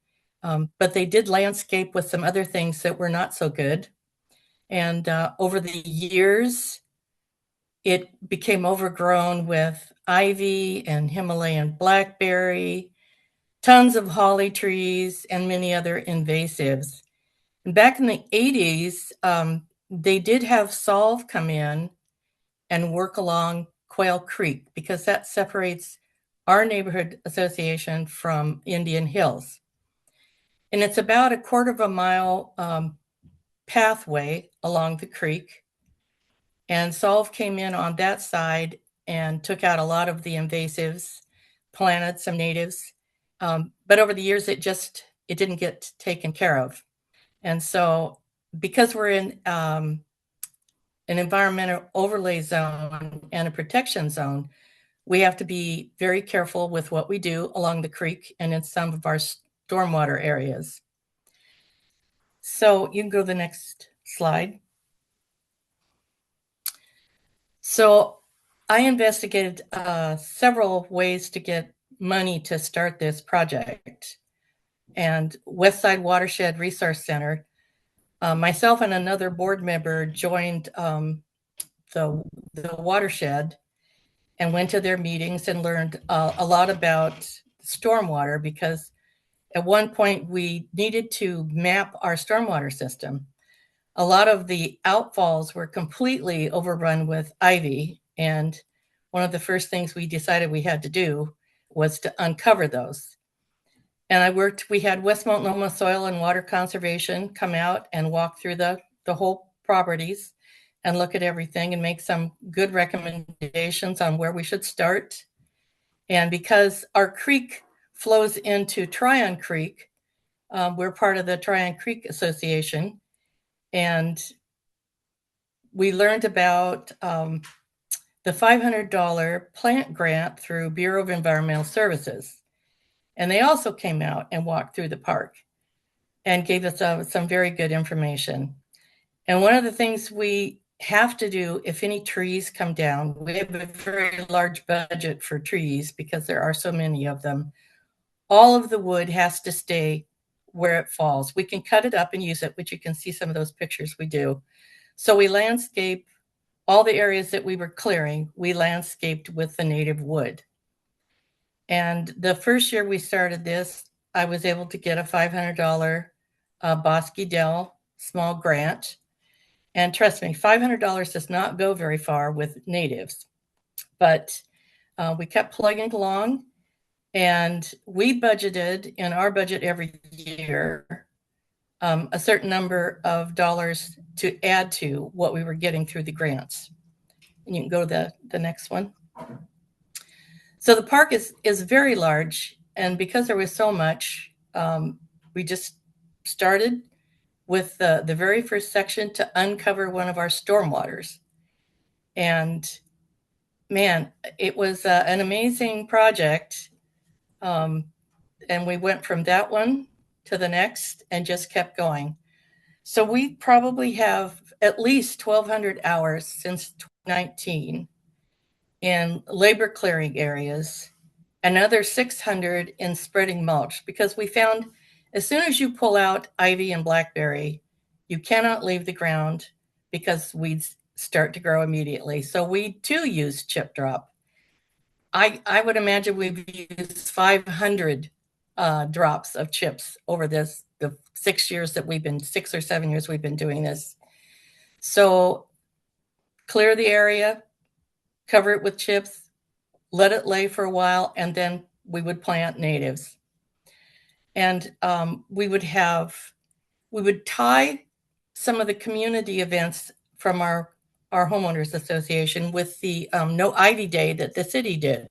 but they did landscape with some other things that were not so good. And over the years, it became overgrown with ivy and Himalayan blackberry, tons of holly trees, and many other invasives. And back in the 80s, they did have Solve come in and work along Quail Creek because that separates our neighborhood association from Indian Hills. And it's about a quarter of a mile pathway along the creek. And Solve came in on that side and took out a lot of the invasives, planted some natives. But over the years, it didn't get taken care of. And so because we're in an environmental overlay zone and a protection zone, we have to be very careful with what we do along the creek and in some of our stormwater areas. So you can go to the next slide. So I investigated several ways to get money to start this project. And Westside Watershed Resource Center, myself and another board member joined the watershed and went to their meetings and learned a lot about stormwater because at one point we needed to map our stormwater system. A lot of the outfalls were completely overrun with ivy, and one of the first things we decided we had to do was to uncover those. And we had West Multnomah Soil and Water Conservation come out and walk through the whole properties and look at everything and make some good recommendations on where we should start. And because our creek flows into Tryon Creek, we're part of the Tryon Creek Association, and we learned about the $500 plant grant through Bureau of Environmental Services. And they also came out and walked through the park and gave us some very good information. And one of the things we have to do if any trees come down, we have a very large budget for trees because there are so many of them. All of the wood has to stay where it falls. We can cut it up and use it, which you can see some of those pictures we do. So we landscape all the areas that we were clearing, we landscaped with the native wood. And the first year we started this, I was able to get a $500 Bosque Dell small grant. And trust me, $500 does not go very far with natives. But we kept plugging along, and we budgeted in our budget every year a certain number of dollars to add to what we were getting through the grants. And you can go to the next one. So the park is very large, and because there was so much, we just started with the very first section to uncover one of our stormwaters. And man, it was an amazing project. And we went from that one to the next and just kept going. So we probably have at least 1,200 hours since 2019 in labor clearing areas, another 600 in spreading mulch, because we found as soon as you pull out ivy and blackberry, you cannot leave the ground. because weeds start to grow immediately. So we too use chip drop. I would imagine we've used 500 drops of chips over the 6 or 7 years we've been doing this. So clear the area, cover it with chips, let it lay for a while, and then we would plant natives. And we would tie some of the community events from our homeowners association with the No Ivy Day that the city did.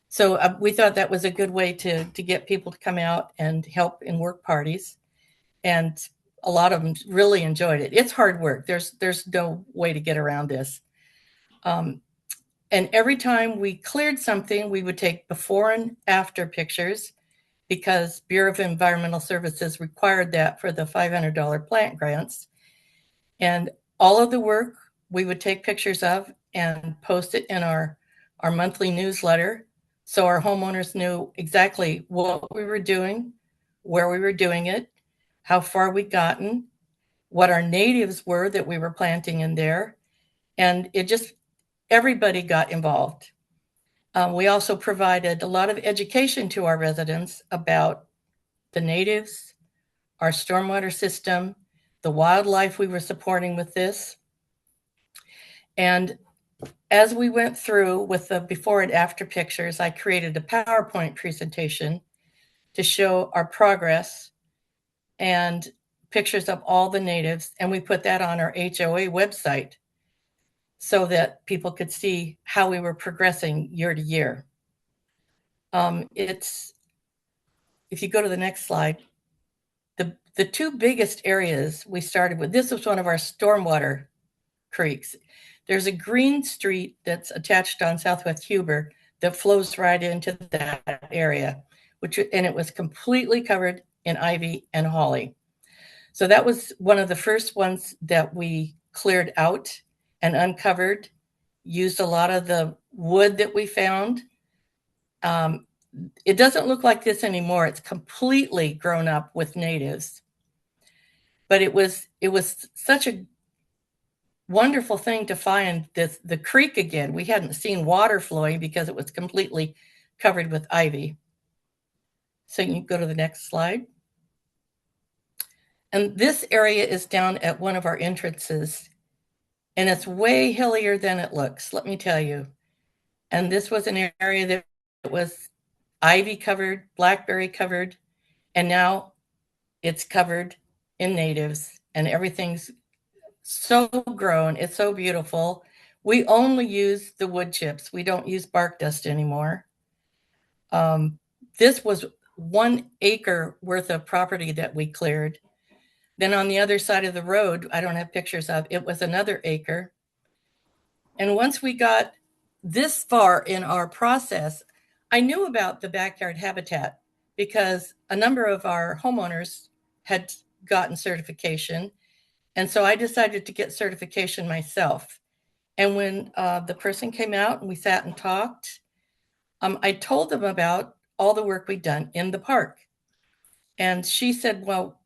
So we thought that was a good way to get people to come out and help in work parties. And a lot of them really enjoyed it. It's hard work. There's no way to get around this. And every time we cleared something, we would take before and after pictures because Bureau of Environmental Services required that for the $500 plant grants. And all of the work we would take pictures of and post it in our monthly newsletter. So our homeowners knew exactly what we were doing, where we were doing it, how far we'd gotten, what our natives were that we were planting in there. And everybody got involved. We also provided a lot of education to our residents about the natives, our stormwater system, the wildlife we were supporting with this. And as we went through with the before and after pictures, I created a PowerPoint presentation to show our progress and pictures of all the natives. And we put that on our HOA website so that people could see how we were progressing year to year. If you go to the next slide, the two biggest areas we started with, this was one of our stormwater creeks. There's a green street that's attached on Southwest Huber that flows right into that area, and it was completely covered in ivy and holly. So that was one of the first ones that we cleared out and uncovered, used a lot of the wood that we found. It doesn't look like this anymore. It's completely grown up with natives. But it was such a wonderful thing to find the creek again. We hadn't seen water flowing because it was completely covered with ivy. So you can go to the next slide. And this area is down at one of our entrances, and it's way hillier than it looks, let me tell you. And this was an area that was ivy covered, blackberry covered, and now it's covered in natives, and everything's so grown. It's so beautiful. We only use the wood chips. We don't use bark dust anymore. This was 1 acre worth of property that we cleared. Then on the other side of the road, I don't have pictures of, it was another acre. And once we got this far in our process, I knew about the backyard habitat because a number of our homeowners had gotten certification. And so I decided to get certification myself. And when the person came out and we sat and talked, I told them about all the work we'd done in the park. And she said, well,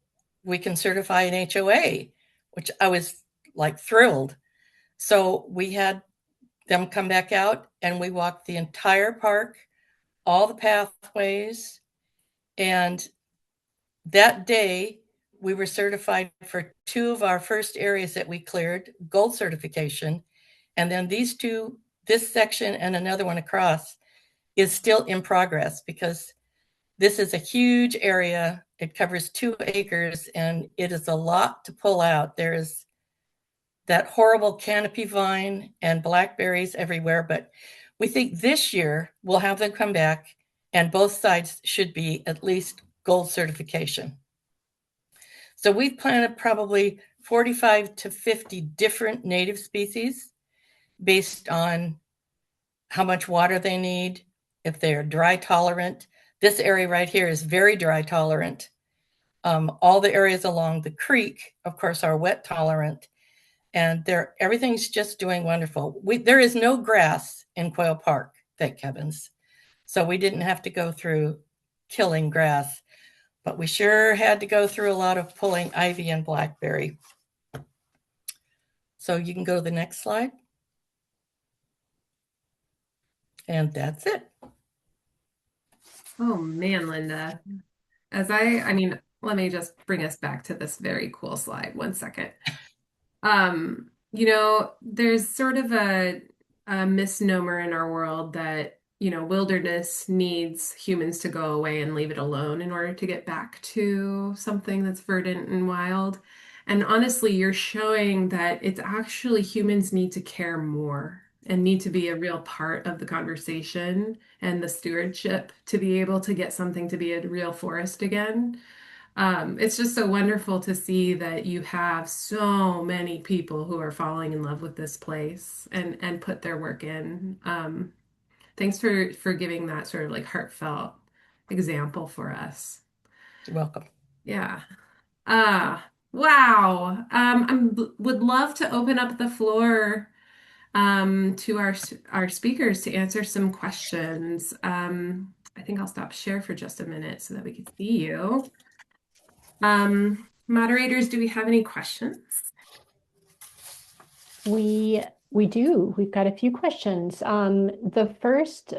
we can certify an HOA, which I was like thrilled. So we had them come back out and we walked the entire park, all the pathways. And that day we were certified for 2 of our first areas that we cleared, gold certification. And then this section and another one across is still in progress because this is a huge area. It covers 2 acres and it is a lot to pull out. There is that horrible canopy vine and blackberries everywhere, but we think this year we'll have them come back and both sides should be at least gold certification. So we've planted probably 45 to 50 different native species based on how much water they need, if they're dry tolerant. This area right here is very dry tolerant. All the areas along the creek, of course, are wet tolerant, and everything's just doing wonderful. There is no grass in Quail Park, thank heavens. So we didn't have to go through killing grass, but we sure had to go through a lot of pulling ivy and blackberry. So you can go to the next slide. And that's it. Oh man, Linda. Let me just bring us back to this very cool slide. One second. There's sort of a misnomer in our world that, wilderness needs humans to go away and leave it alone in order to get back to something that's verdant and wild. And honestly, you're showing that it's actually humans need to care more and need to be a real part of the conversation and the stewardship to be able to get something to be a real forest again. It's just so wonderful to see that you have so many people who are falling in love with this place and put their work in. Thanks for giving that sort of like heartfelt example for us. You're welcome. Yeah. Wow. Would love to open up the floor to our speakers to answer some questions. I think I'll stop share for just a minute so that we can see you. Moderators, do we have any questions? We do. We've got a few questions. The first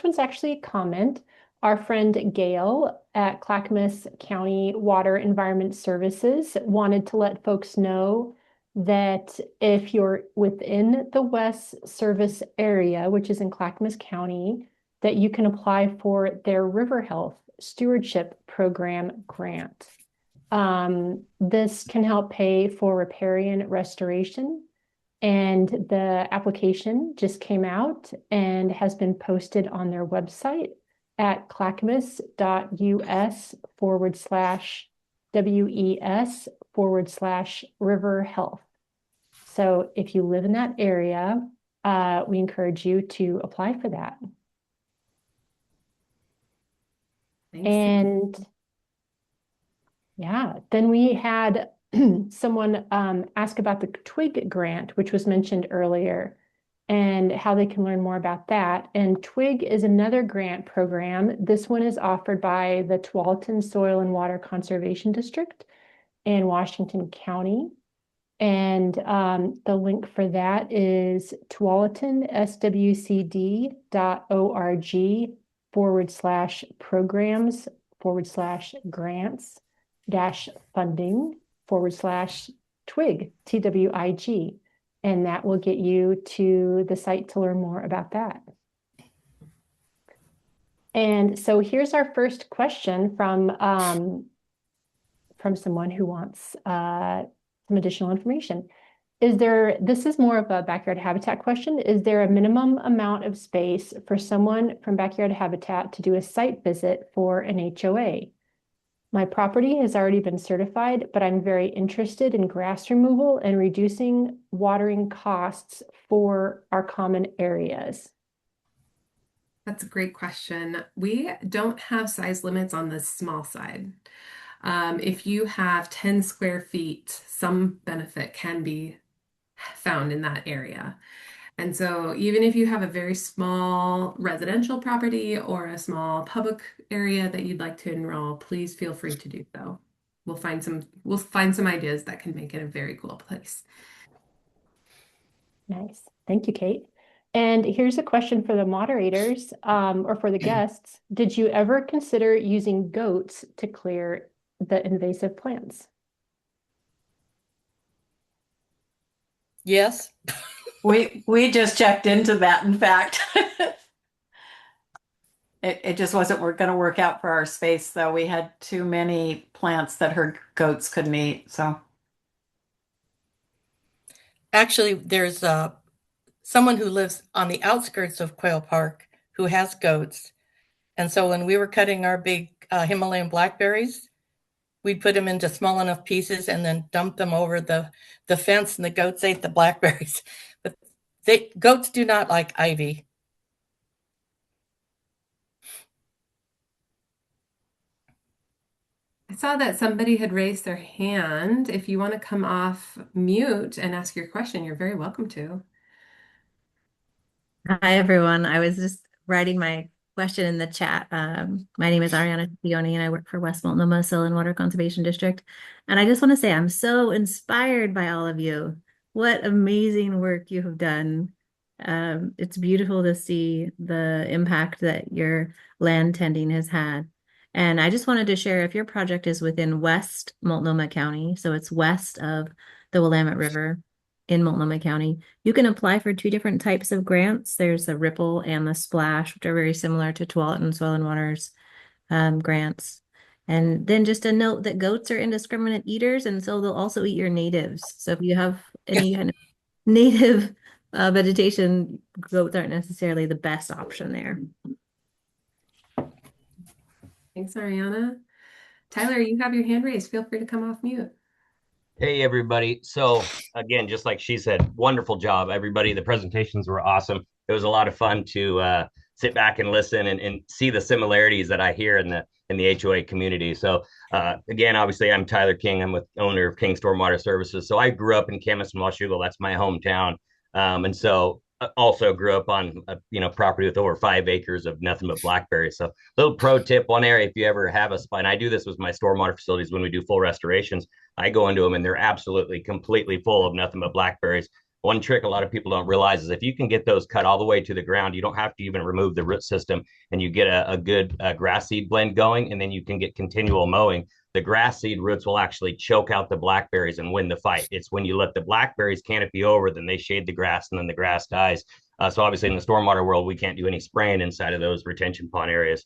one's actually a comment. Our friend Gail at Clackamas County Water Environment Services wanted to let folks know that if you're within the West Service area, which is in Clackamas County, that you can apply for their River Health Stewardship Program grant. This can help pay for riparian restoration, and the application just came out and has been posted on their website at clackamas.us/WES/river health. So if you live in that area, we encourage you to apply for that. Thanks. And yeah, then we had someone ask about the TWIG grant, which was mentioned earlier, and how they can learn more about that. And TWIG is another grant program. This one is offered by the Tualatin Soil and Water Conservation District in Washington County. And the link for that is tualatin.org/programs/grants-funding/TWIG, TWIG. And that will get you to the site to learn more about that. And so here's our first question from someone who wants some additional information. This is more of a backyard habitat question. Is there a minimum amount of space for someone from Backyard Habitat to do a site visit for an HOA? My property has already been certified, but I'm very interested in grass removal and reducing watering costs for our common areas. That's a great question. We don't have size limits on the small side. If you have 10 square feet, some benefit can be found in that area. And so even if you have a very small residential property or a small public area that you'd like to enroll, please feel free to do so. We'll find some ideas that can make it a very cool place. Nice. Thank you, Kate. And here's a question for the moderators or for the guests. Did you ever consider using goats to clear the invasive plants? Yes. We just checked into that, in fact. It just wasn't going to work out for our space, though. We had too many plants that her goats couldn't eat. So actually, there's someone who lives on the outskirts of Quail Park who has goats. And so when we were cutting our big Himalayan blackberries, we'd put them into small enough pieces and then dump them over the fence, and the goats ate the blackberries. But goats do not like ivy. I saw that somebody had raised their hand. If you want to come off mute and ask your question, you're very welcome to. Hi, everyone. I was just writing my question in the chat. My name is Ariana Cioni, and I work for West Multnomah Soil and Water Conservation District. And I just want to say I'm so inspired by all of you. what amazing work you have done. It's beautiful to see the impact that your land tending has had. And I just wanted to share if your project is within West Multnomah County, so it's west of the Willamette River in Multnomah County, you can apply for two different types of grants. There's the Ripple and the Splash, which are very similar to Tualatin Soil and Waters grants. And then just a note that goats are indiscriminate eaters, and so they'll also eat your natives. So if you have any kind of native vegetation, goats aren't necessarily the best option there. Thanks, Ariana. Tyler, you have your hand raised. Feel free to come off mute. Hey, everybody. So, again, just like she said, wonderful job, everybody. The presentations were awesome. It was a lot of fun to sit back and listen and see the similarities that I hear in the HOA community. So, again, obviously, I'm Tyler King. I'm with owner of King Stormwater Services. So I grew up in Camas and Washougal. That's my hometown. And so also grew up on property with over 5 acres of nothing but blackberries. So little pro tip, one area, if you ever have a spot, and I do this with my stormwater facilities when we do full restorations, I go into them and they're absolutely completely full of nothing but blackberries. One trick a lot of people don't realize is if you can get those cut all the way to the ground, you don't have to even remove the root system, and you get a good grass seed blend going, and then you can get continual mowing. The grass seed roots will actually choke out the blackberries and win the fight. It's when you let the blackberries canopy over, then they shade the grass, and then the grass dies. So obviously in the stormwater world, we can't do any spraying inside of those retention pond areas.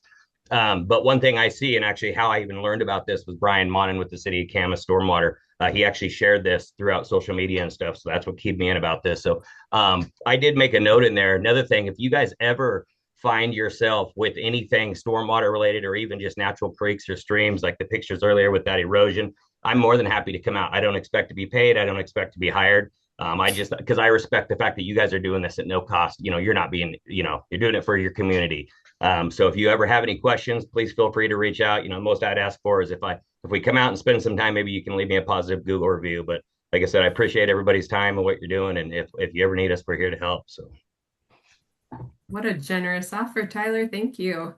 But one thing I see, and actually how I even learned about this, was Brian Monin with the city of Camas Stormwater. He actually shared this throughout social media and stuff. So that's what keyed me in about this. So I did make a note in there. Another thing, if you guys ever find yourself with anything stormwater related or even just natural creeks or streams, like the pictures earlier with that erosion, I'm more than happy to come out. I don't expect to be paid. I don't expect to be hired. I just, because I respect the fact that you guys are doing this at no cost. You're not being, you're doing it for your community. So if you ever have any questions, please feel free to reach out. The most I'd ask for is if we come out and spend some time, maybe you can leave me a positive Google review. But like I said, I appreciate everybody's time and what you're doing. And if you ever need us, we're here to help. So What a generous offer, Tyler. Thank you.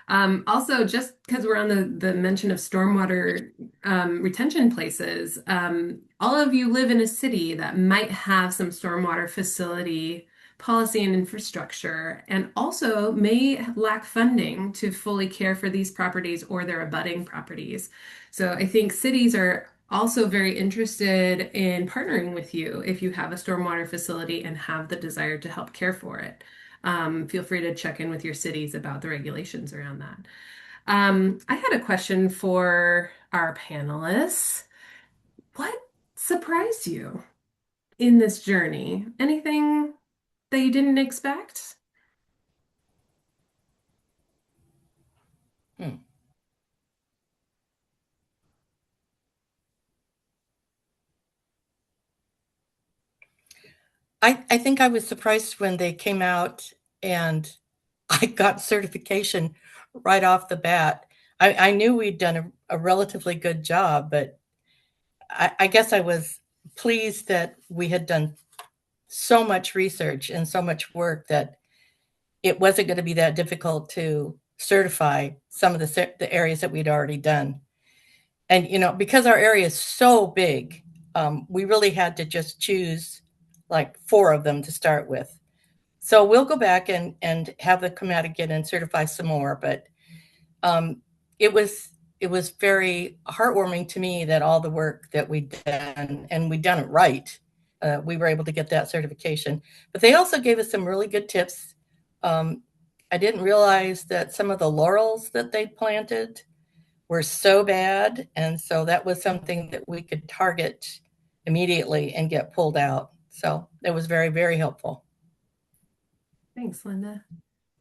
Also, just because we're on the mention of stormwater retention places, all of you live in a city that might have some stormwater facility policy and infrastructure, and also may lack funding to fully care for these properties or their abutting properties. So I think cities are also very interested in partnering with you if you have a stormwater facility and have the desire to help care for it. Feel free to check in with your cities about the regulations around that. I had a question for our panelists. What surprised you in this journey? Anything that you didn't expect? I think I was surprised when they came out and I got certification right off the bat. I knew we'd done a relatively good job, but I guess I was pleased that we had done so much research and so much work that it wasn't going to be that difficult to certify some of the areas that we'd already done. And, because our area is so big, we really had to just choose like 4 of them to start with. So we'll go back and have them come out again and certify some more. But it was very heartwarming to me that all the work that we'd done, and we'd done it right, we were able to get that certification. But they also gave us some really good tips. I didn't realize that some of the laurels that they'd planted were so bad. And so that was something that we could target immediately and get pulled out. So it was very, very helpful. Thanks, Linda.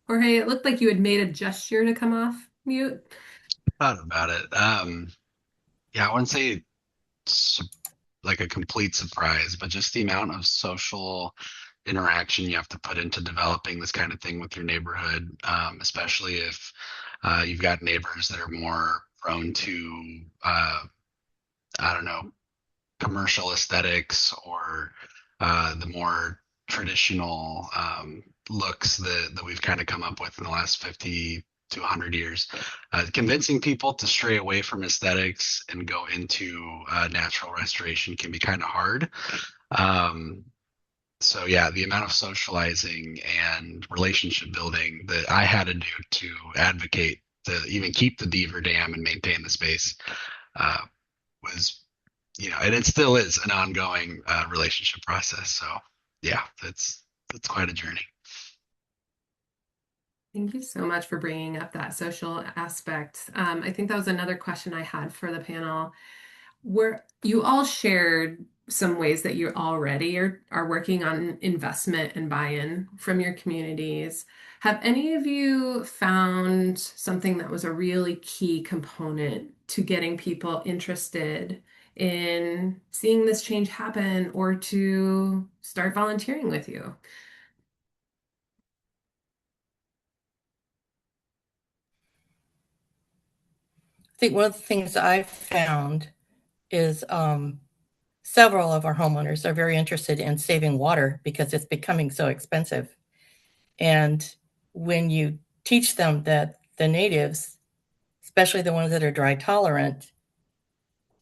Jorge, it looked like you had made a gesture to come off mute. Thought about it. Yeah, I wouldn't say it's like a complete surprise, but just the amount of social interaction you have to put into developing this kind of thing with your neighborhood, especially if you've got neighbors that are more prone to, I don't know, commercial aesthetics or the more traditional looks that we've kind of come up with in the last 50 to 100 years. Convincing people to stray away from aesthetics and go into natural restoration can be kind of hard. Um, so yeah, the amount of socializing and relationship building that I had to do to advocate to even keep the beaver dam and maintain the space uh, was, and it still is an ongoing relationship process. So yeah, that's quite a journey. Thank you so much for bringing up that social aspect. I think that was another question I had for the panel, where you all shared some ways that you already are working on investment and buy-in from your communities. Have any of you found something that was a really key component to getting people interested in seeing this change happen or to start volunteering with you? I think one of the things I've found is several of our homeowners are very interested in saving water because it's becoming so expensive. And when you teach them that the natives, especially the ones that are dry tolerant,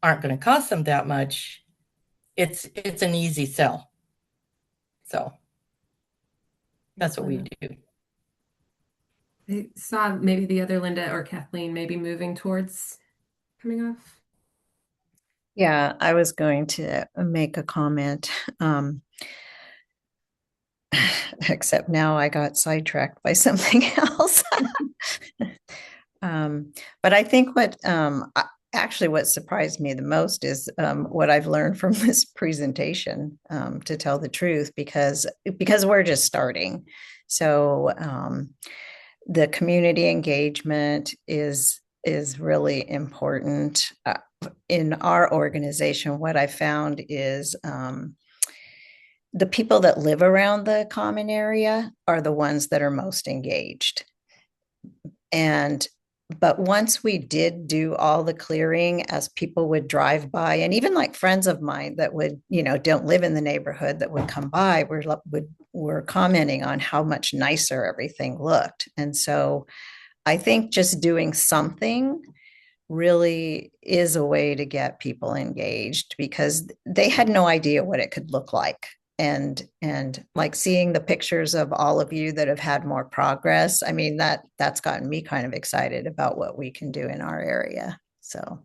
aren't going to cost them that much, it's an easy sell. So that's what we do. I saw maybe the other Linda or Kathleen maybe moving towards coming off. Yeah, I was going to make a comment, except now I got sidetracked by something else. But I think actually what surprised me the most is what I've learned from this presentation, to tell the truth, because we're just starting. So the community engagement is really important. In our organization, what I found is the people that live around the common area are the ones that are most engaged. But once we did do all the clearing, as people would drive by, and even like friends of mine that would, don't live in the neighborhood, that would come by, were commenting on how much nicer everything looked. And so I think just doing something really is a way to get people engaged, because they had no idea what it could look like. And like seeing the pictures of all of you that have had more progress, I mean, that's gotten me kind of excited about what we can do in our area. So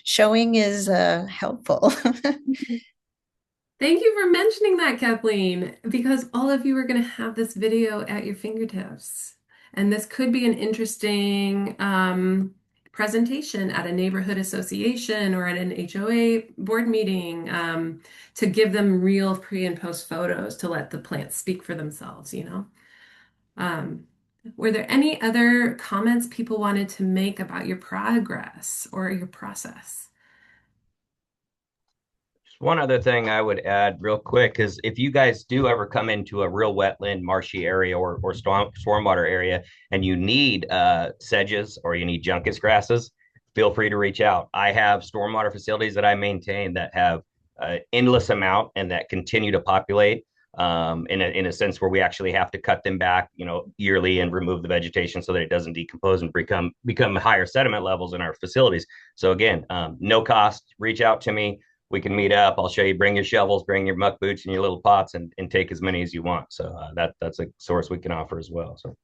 showing is helpful. Thank you for mentioning that, Kathleen, because all of you are going to have this video at your fingertips. And this could be an interesting presentation at a neighborhood association or at an HOA board meeting, to give them real pre and post photos to let the plants speak for themselves, Were there any other comments people wanted to make about your progress or your process? Just one other thing I would add real quick is if you guys do ever come into a real wetland, marshy area or stormwater area and you need sedges or you need juncus grasses, feel free to reach out. I have stormwater facilities that I maintain that have endless amount and that continue to populate, in a sense where we actually have to cut them back, yearly and remove the vegetation so that it doesn't decompose and become higher sediment levels in our facilities. So again, no cost, reach out to me. We can meet up. I'll show you, bring your shovels, bring your muck boots and your little pots and take as many as you want. So that's a source we can offer as well. So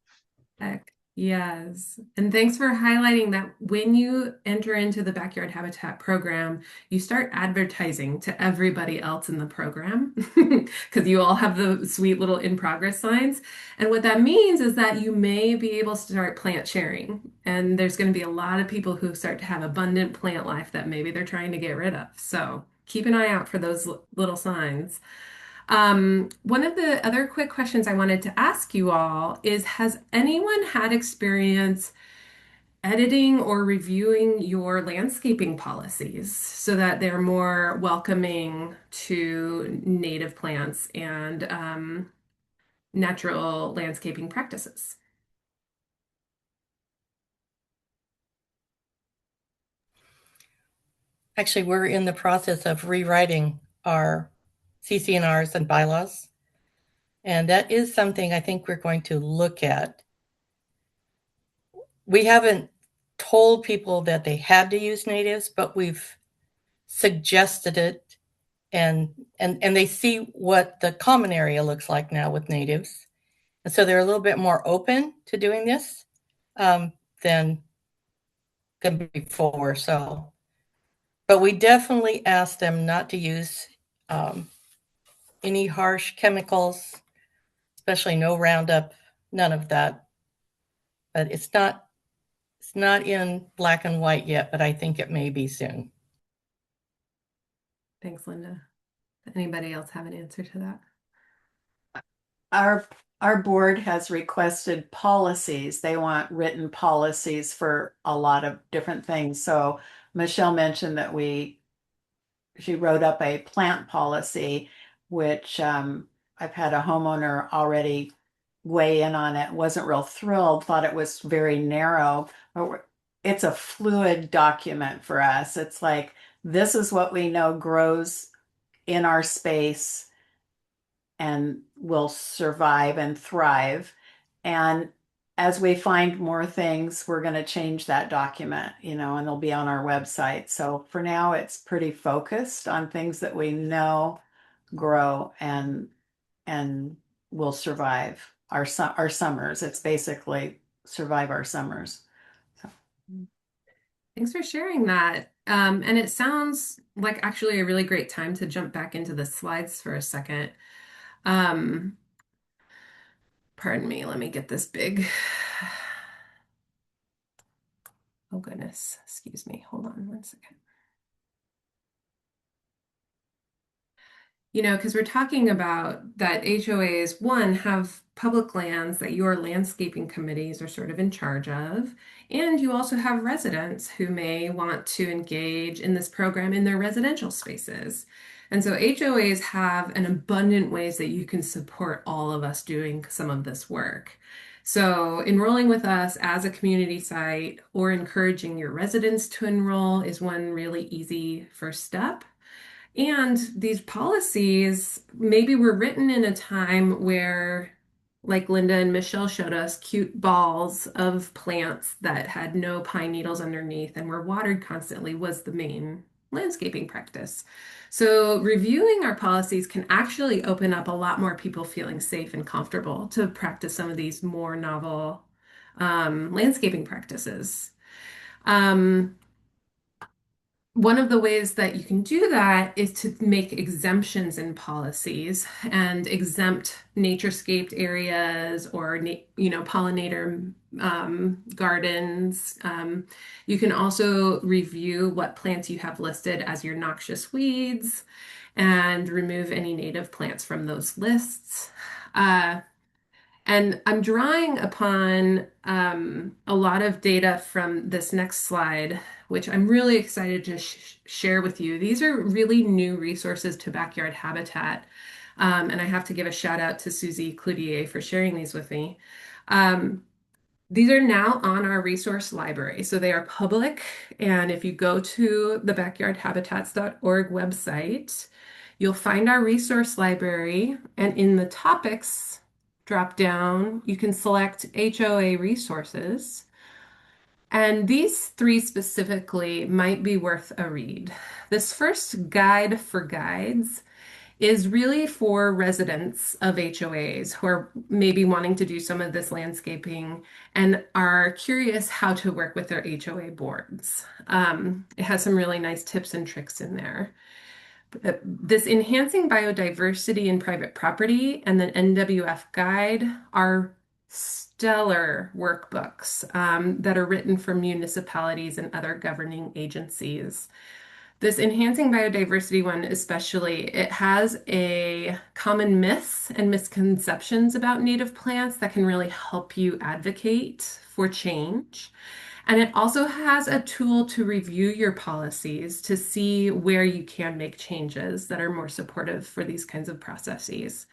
Heck, yes. And thanks for highlighting that when you enter into the Backyard Habitat program, you start advertising to everybody else in the program because you all have the sweet little in progress signs. And what that means is that you may be able to start plant sharing. And there's going to be a lot of people who start to have abundant plant life that maybe they're trying to get rid of. So keep an eye out for those little signs. One of the other quick questions I wanted to ask you all is, has anyone had experience editing or reviewing your landscaping policies so that they're more welcoming to native plants and natural landscaping practices? Actually, we're in the process of rewriting our CC&Rs and bylaws. And that is something I think we're going to look at we haven't told people that they had to use natives, but we've suggested it, and they see what the common area looks like now with natives. And so they're a little bit more open to doing this um, than before. So, but we definitely ask them not to use um, any harsh chemicals, especially no Roundup, none of that. But it's not in black and white yet, but I think it may be soon. Thanks, Linda. Anybody else have an answer to that? Our board has requested policies. They want written policies for a lot of different things. So Michelle mentioned that she wrote up a plant policy, which I've had a homeowner already weigh in on it. Wasn't real thrilled, thought it was very narrow. But it's a fluid document for us. It's like, this is what we know grows in our space and will survive and thrive. And as we find more things, we're going to change that document, and they'll be on our website. So for now, it's pretty focused on things that we know grow and will survive our summers. It's basically survive our summers. So. Thanks for sharing that. And it sounds like actually a really great time to jump back into the slides for a second. Um, Pardon me, let me get this big. Oh goodness, excuse me. Hold on one second. Because we're talking about that HOAs, one, have public lands that your landscaping committees are sort of in charge of, and you also have residents who may want to engage in this program in their residential spaces. And so HOAs have an abundant ways that you can support all of us doing some of this work. So enrolling with us as a community site or encouraging your residents to enroll is one really easy first step. And these policies maybe were written in a time where, like Linda and Michelle showed us, cute balls of plants that had no pine needles underneath and were watered constantly was the main landscaping practice. So reviewing our policies can actually open up a lot more people feeling safe and comfortable to practice some of these more novel landscaping practices. One of the ways that you can do that is to make exemptions in policies and exempt naturescaped areas or pollinator gardens. You can also review what plants you have listed as your noxious weeds and remove any native plants from those lists. And I'm drawing upon a lot of data from this next slide, which I'm really excited to share with you. These are really new resources to Backyard Habitat. And I have to give a shout out to Susie Cloutier for sharing these with me. These are now on our resource library. So they are public. And if you go to the backyardhabitats.org website, you'll find our resource library. And in the topics drop down, you can select HOA resources. And these three specifically might be worth a read. This first guide for guides is really for residents of HOAs who are maybe wanting to do some of this landscaping and are curious how to work with their HOA boards. It has some really nice tips and tricks in there. This Enhancing Biodiversity in Private Property and the NWF Guide are stellar workbooks that are written for municipalities and other governing agencies. This Enhancing Biodiversity one especially, it has a common myths and misconceptions about native plants that can really help you advocate for change. And it also has a tool to review your policies to see where you can make changes that are more supportive for these kinds of processes.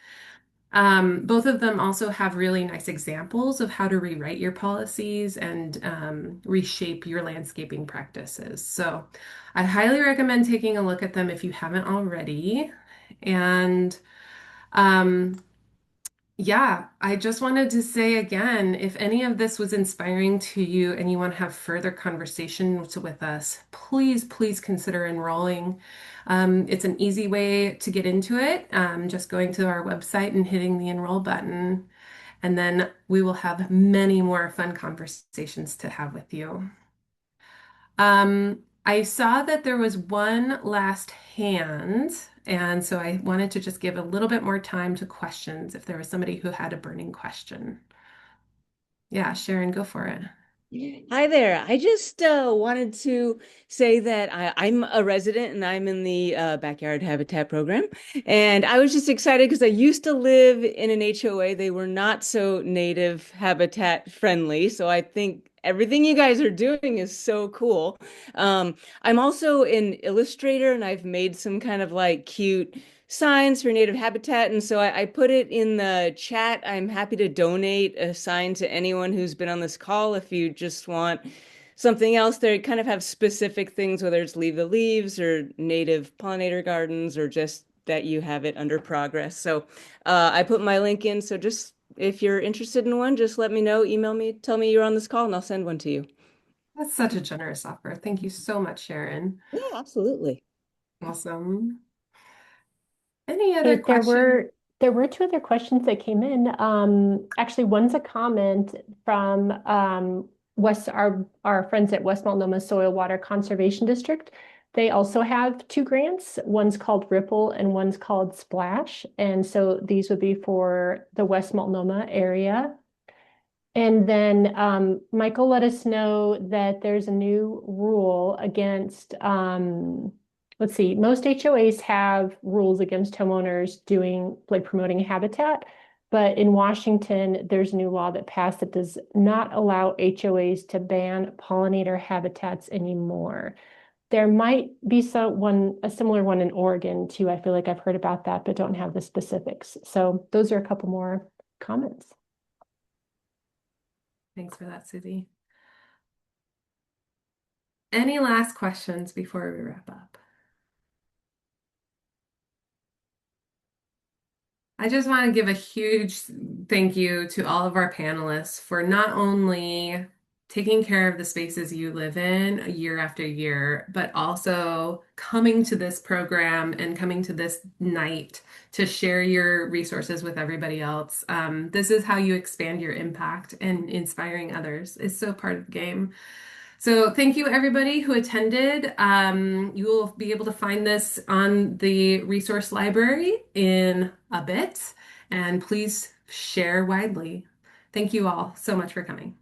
Both of them also have really nice examples of how to rewrite your policies and reshape your landscaping practices. So I highly recommend taking a look at them if you haven't already. And Yeah, I just wanted to say again, if any of this was inspiring to you and you want to have further conversations with us, please consider enrolling. It's an easy way to get into it, just going to our website and hitting the enroll button. And then we will have many more fun conversations to have with you. I saw that there was one last hand, and so I wanted to just give a little bit more time to questions if there was somebody who had a burning question. Yeah, Sharon, go for it. Hi there. I just wanted to say that I'm a resident and I'm in the backyard habitat program. And I was just excited because I used to live in an HOA. They were not so native habitat friendly. So I think everything you guys are doing is so cool. I'm also an illustrator and I've made some kind of like cute signs for native habitat. And so I put it in the chat. I'm happy to donate a sign to anyone who's been on this call if you just want something else. They kind of have specific things, whether it's Leave the Leaves or native pollinator gardens or just that you have it under progress. So I put my link in. So just if you're interested in one, just let me know, email me, tell me you're on this call, and I'll send one to you. That's such a generous offer. Thank you so much, Sharon. Yeah, absolutely. Awesome. Any other Hey, there questions? were two other questions that came in. Actually, one's a comment from West our friends at West Multnomah Soil Water Conservation District. They also have two grants. One's called Ripple and one's called Splash. And so these would be for the West Multnomah area. And then Michael let us know that there's a new rule against, let's see, most HOAs have rules against homeowners doing, like promoting habitat. But in Washington, there's a new law that passed that does not allow HOAs to ban pollinator habitats anymore. There might be a similar one in Oregon too. I feel like I've heard about that, but don't have the specifics. So those are a couple more comments. Thanks for that, Susie. Any last questions before we wrap up? I just want to give a huge thank you to all of our panelists for not only taking care of the spaces you live in year after year, but also coming to this program and coming to this night to share your resources with everybody else. This is how you expand your impact, and inspiring others is so part of the game. So thank you everybody who attended. You will be able to find this on the resource library in a bit, and please share widely. Thank you all so much for coming.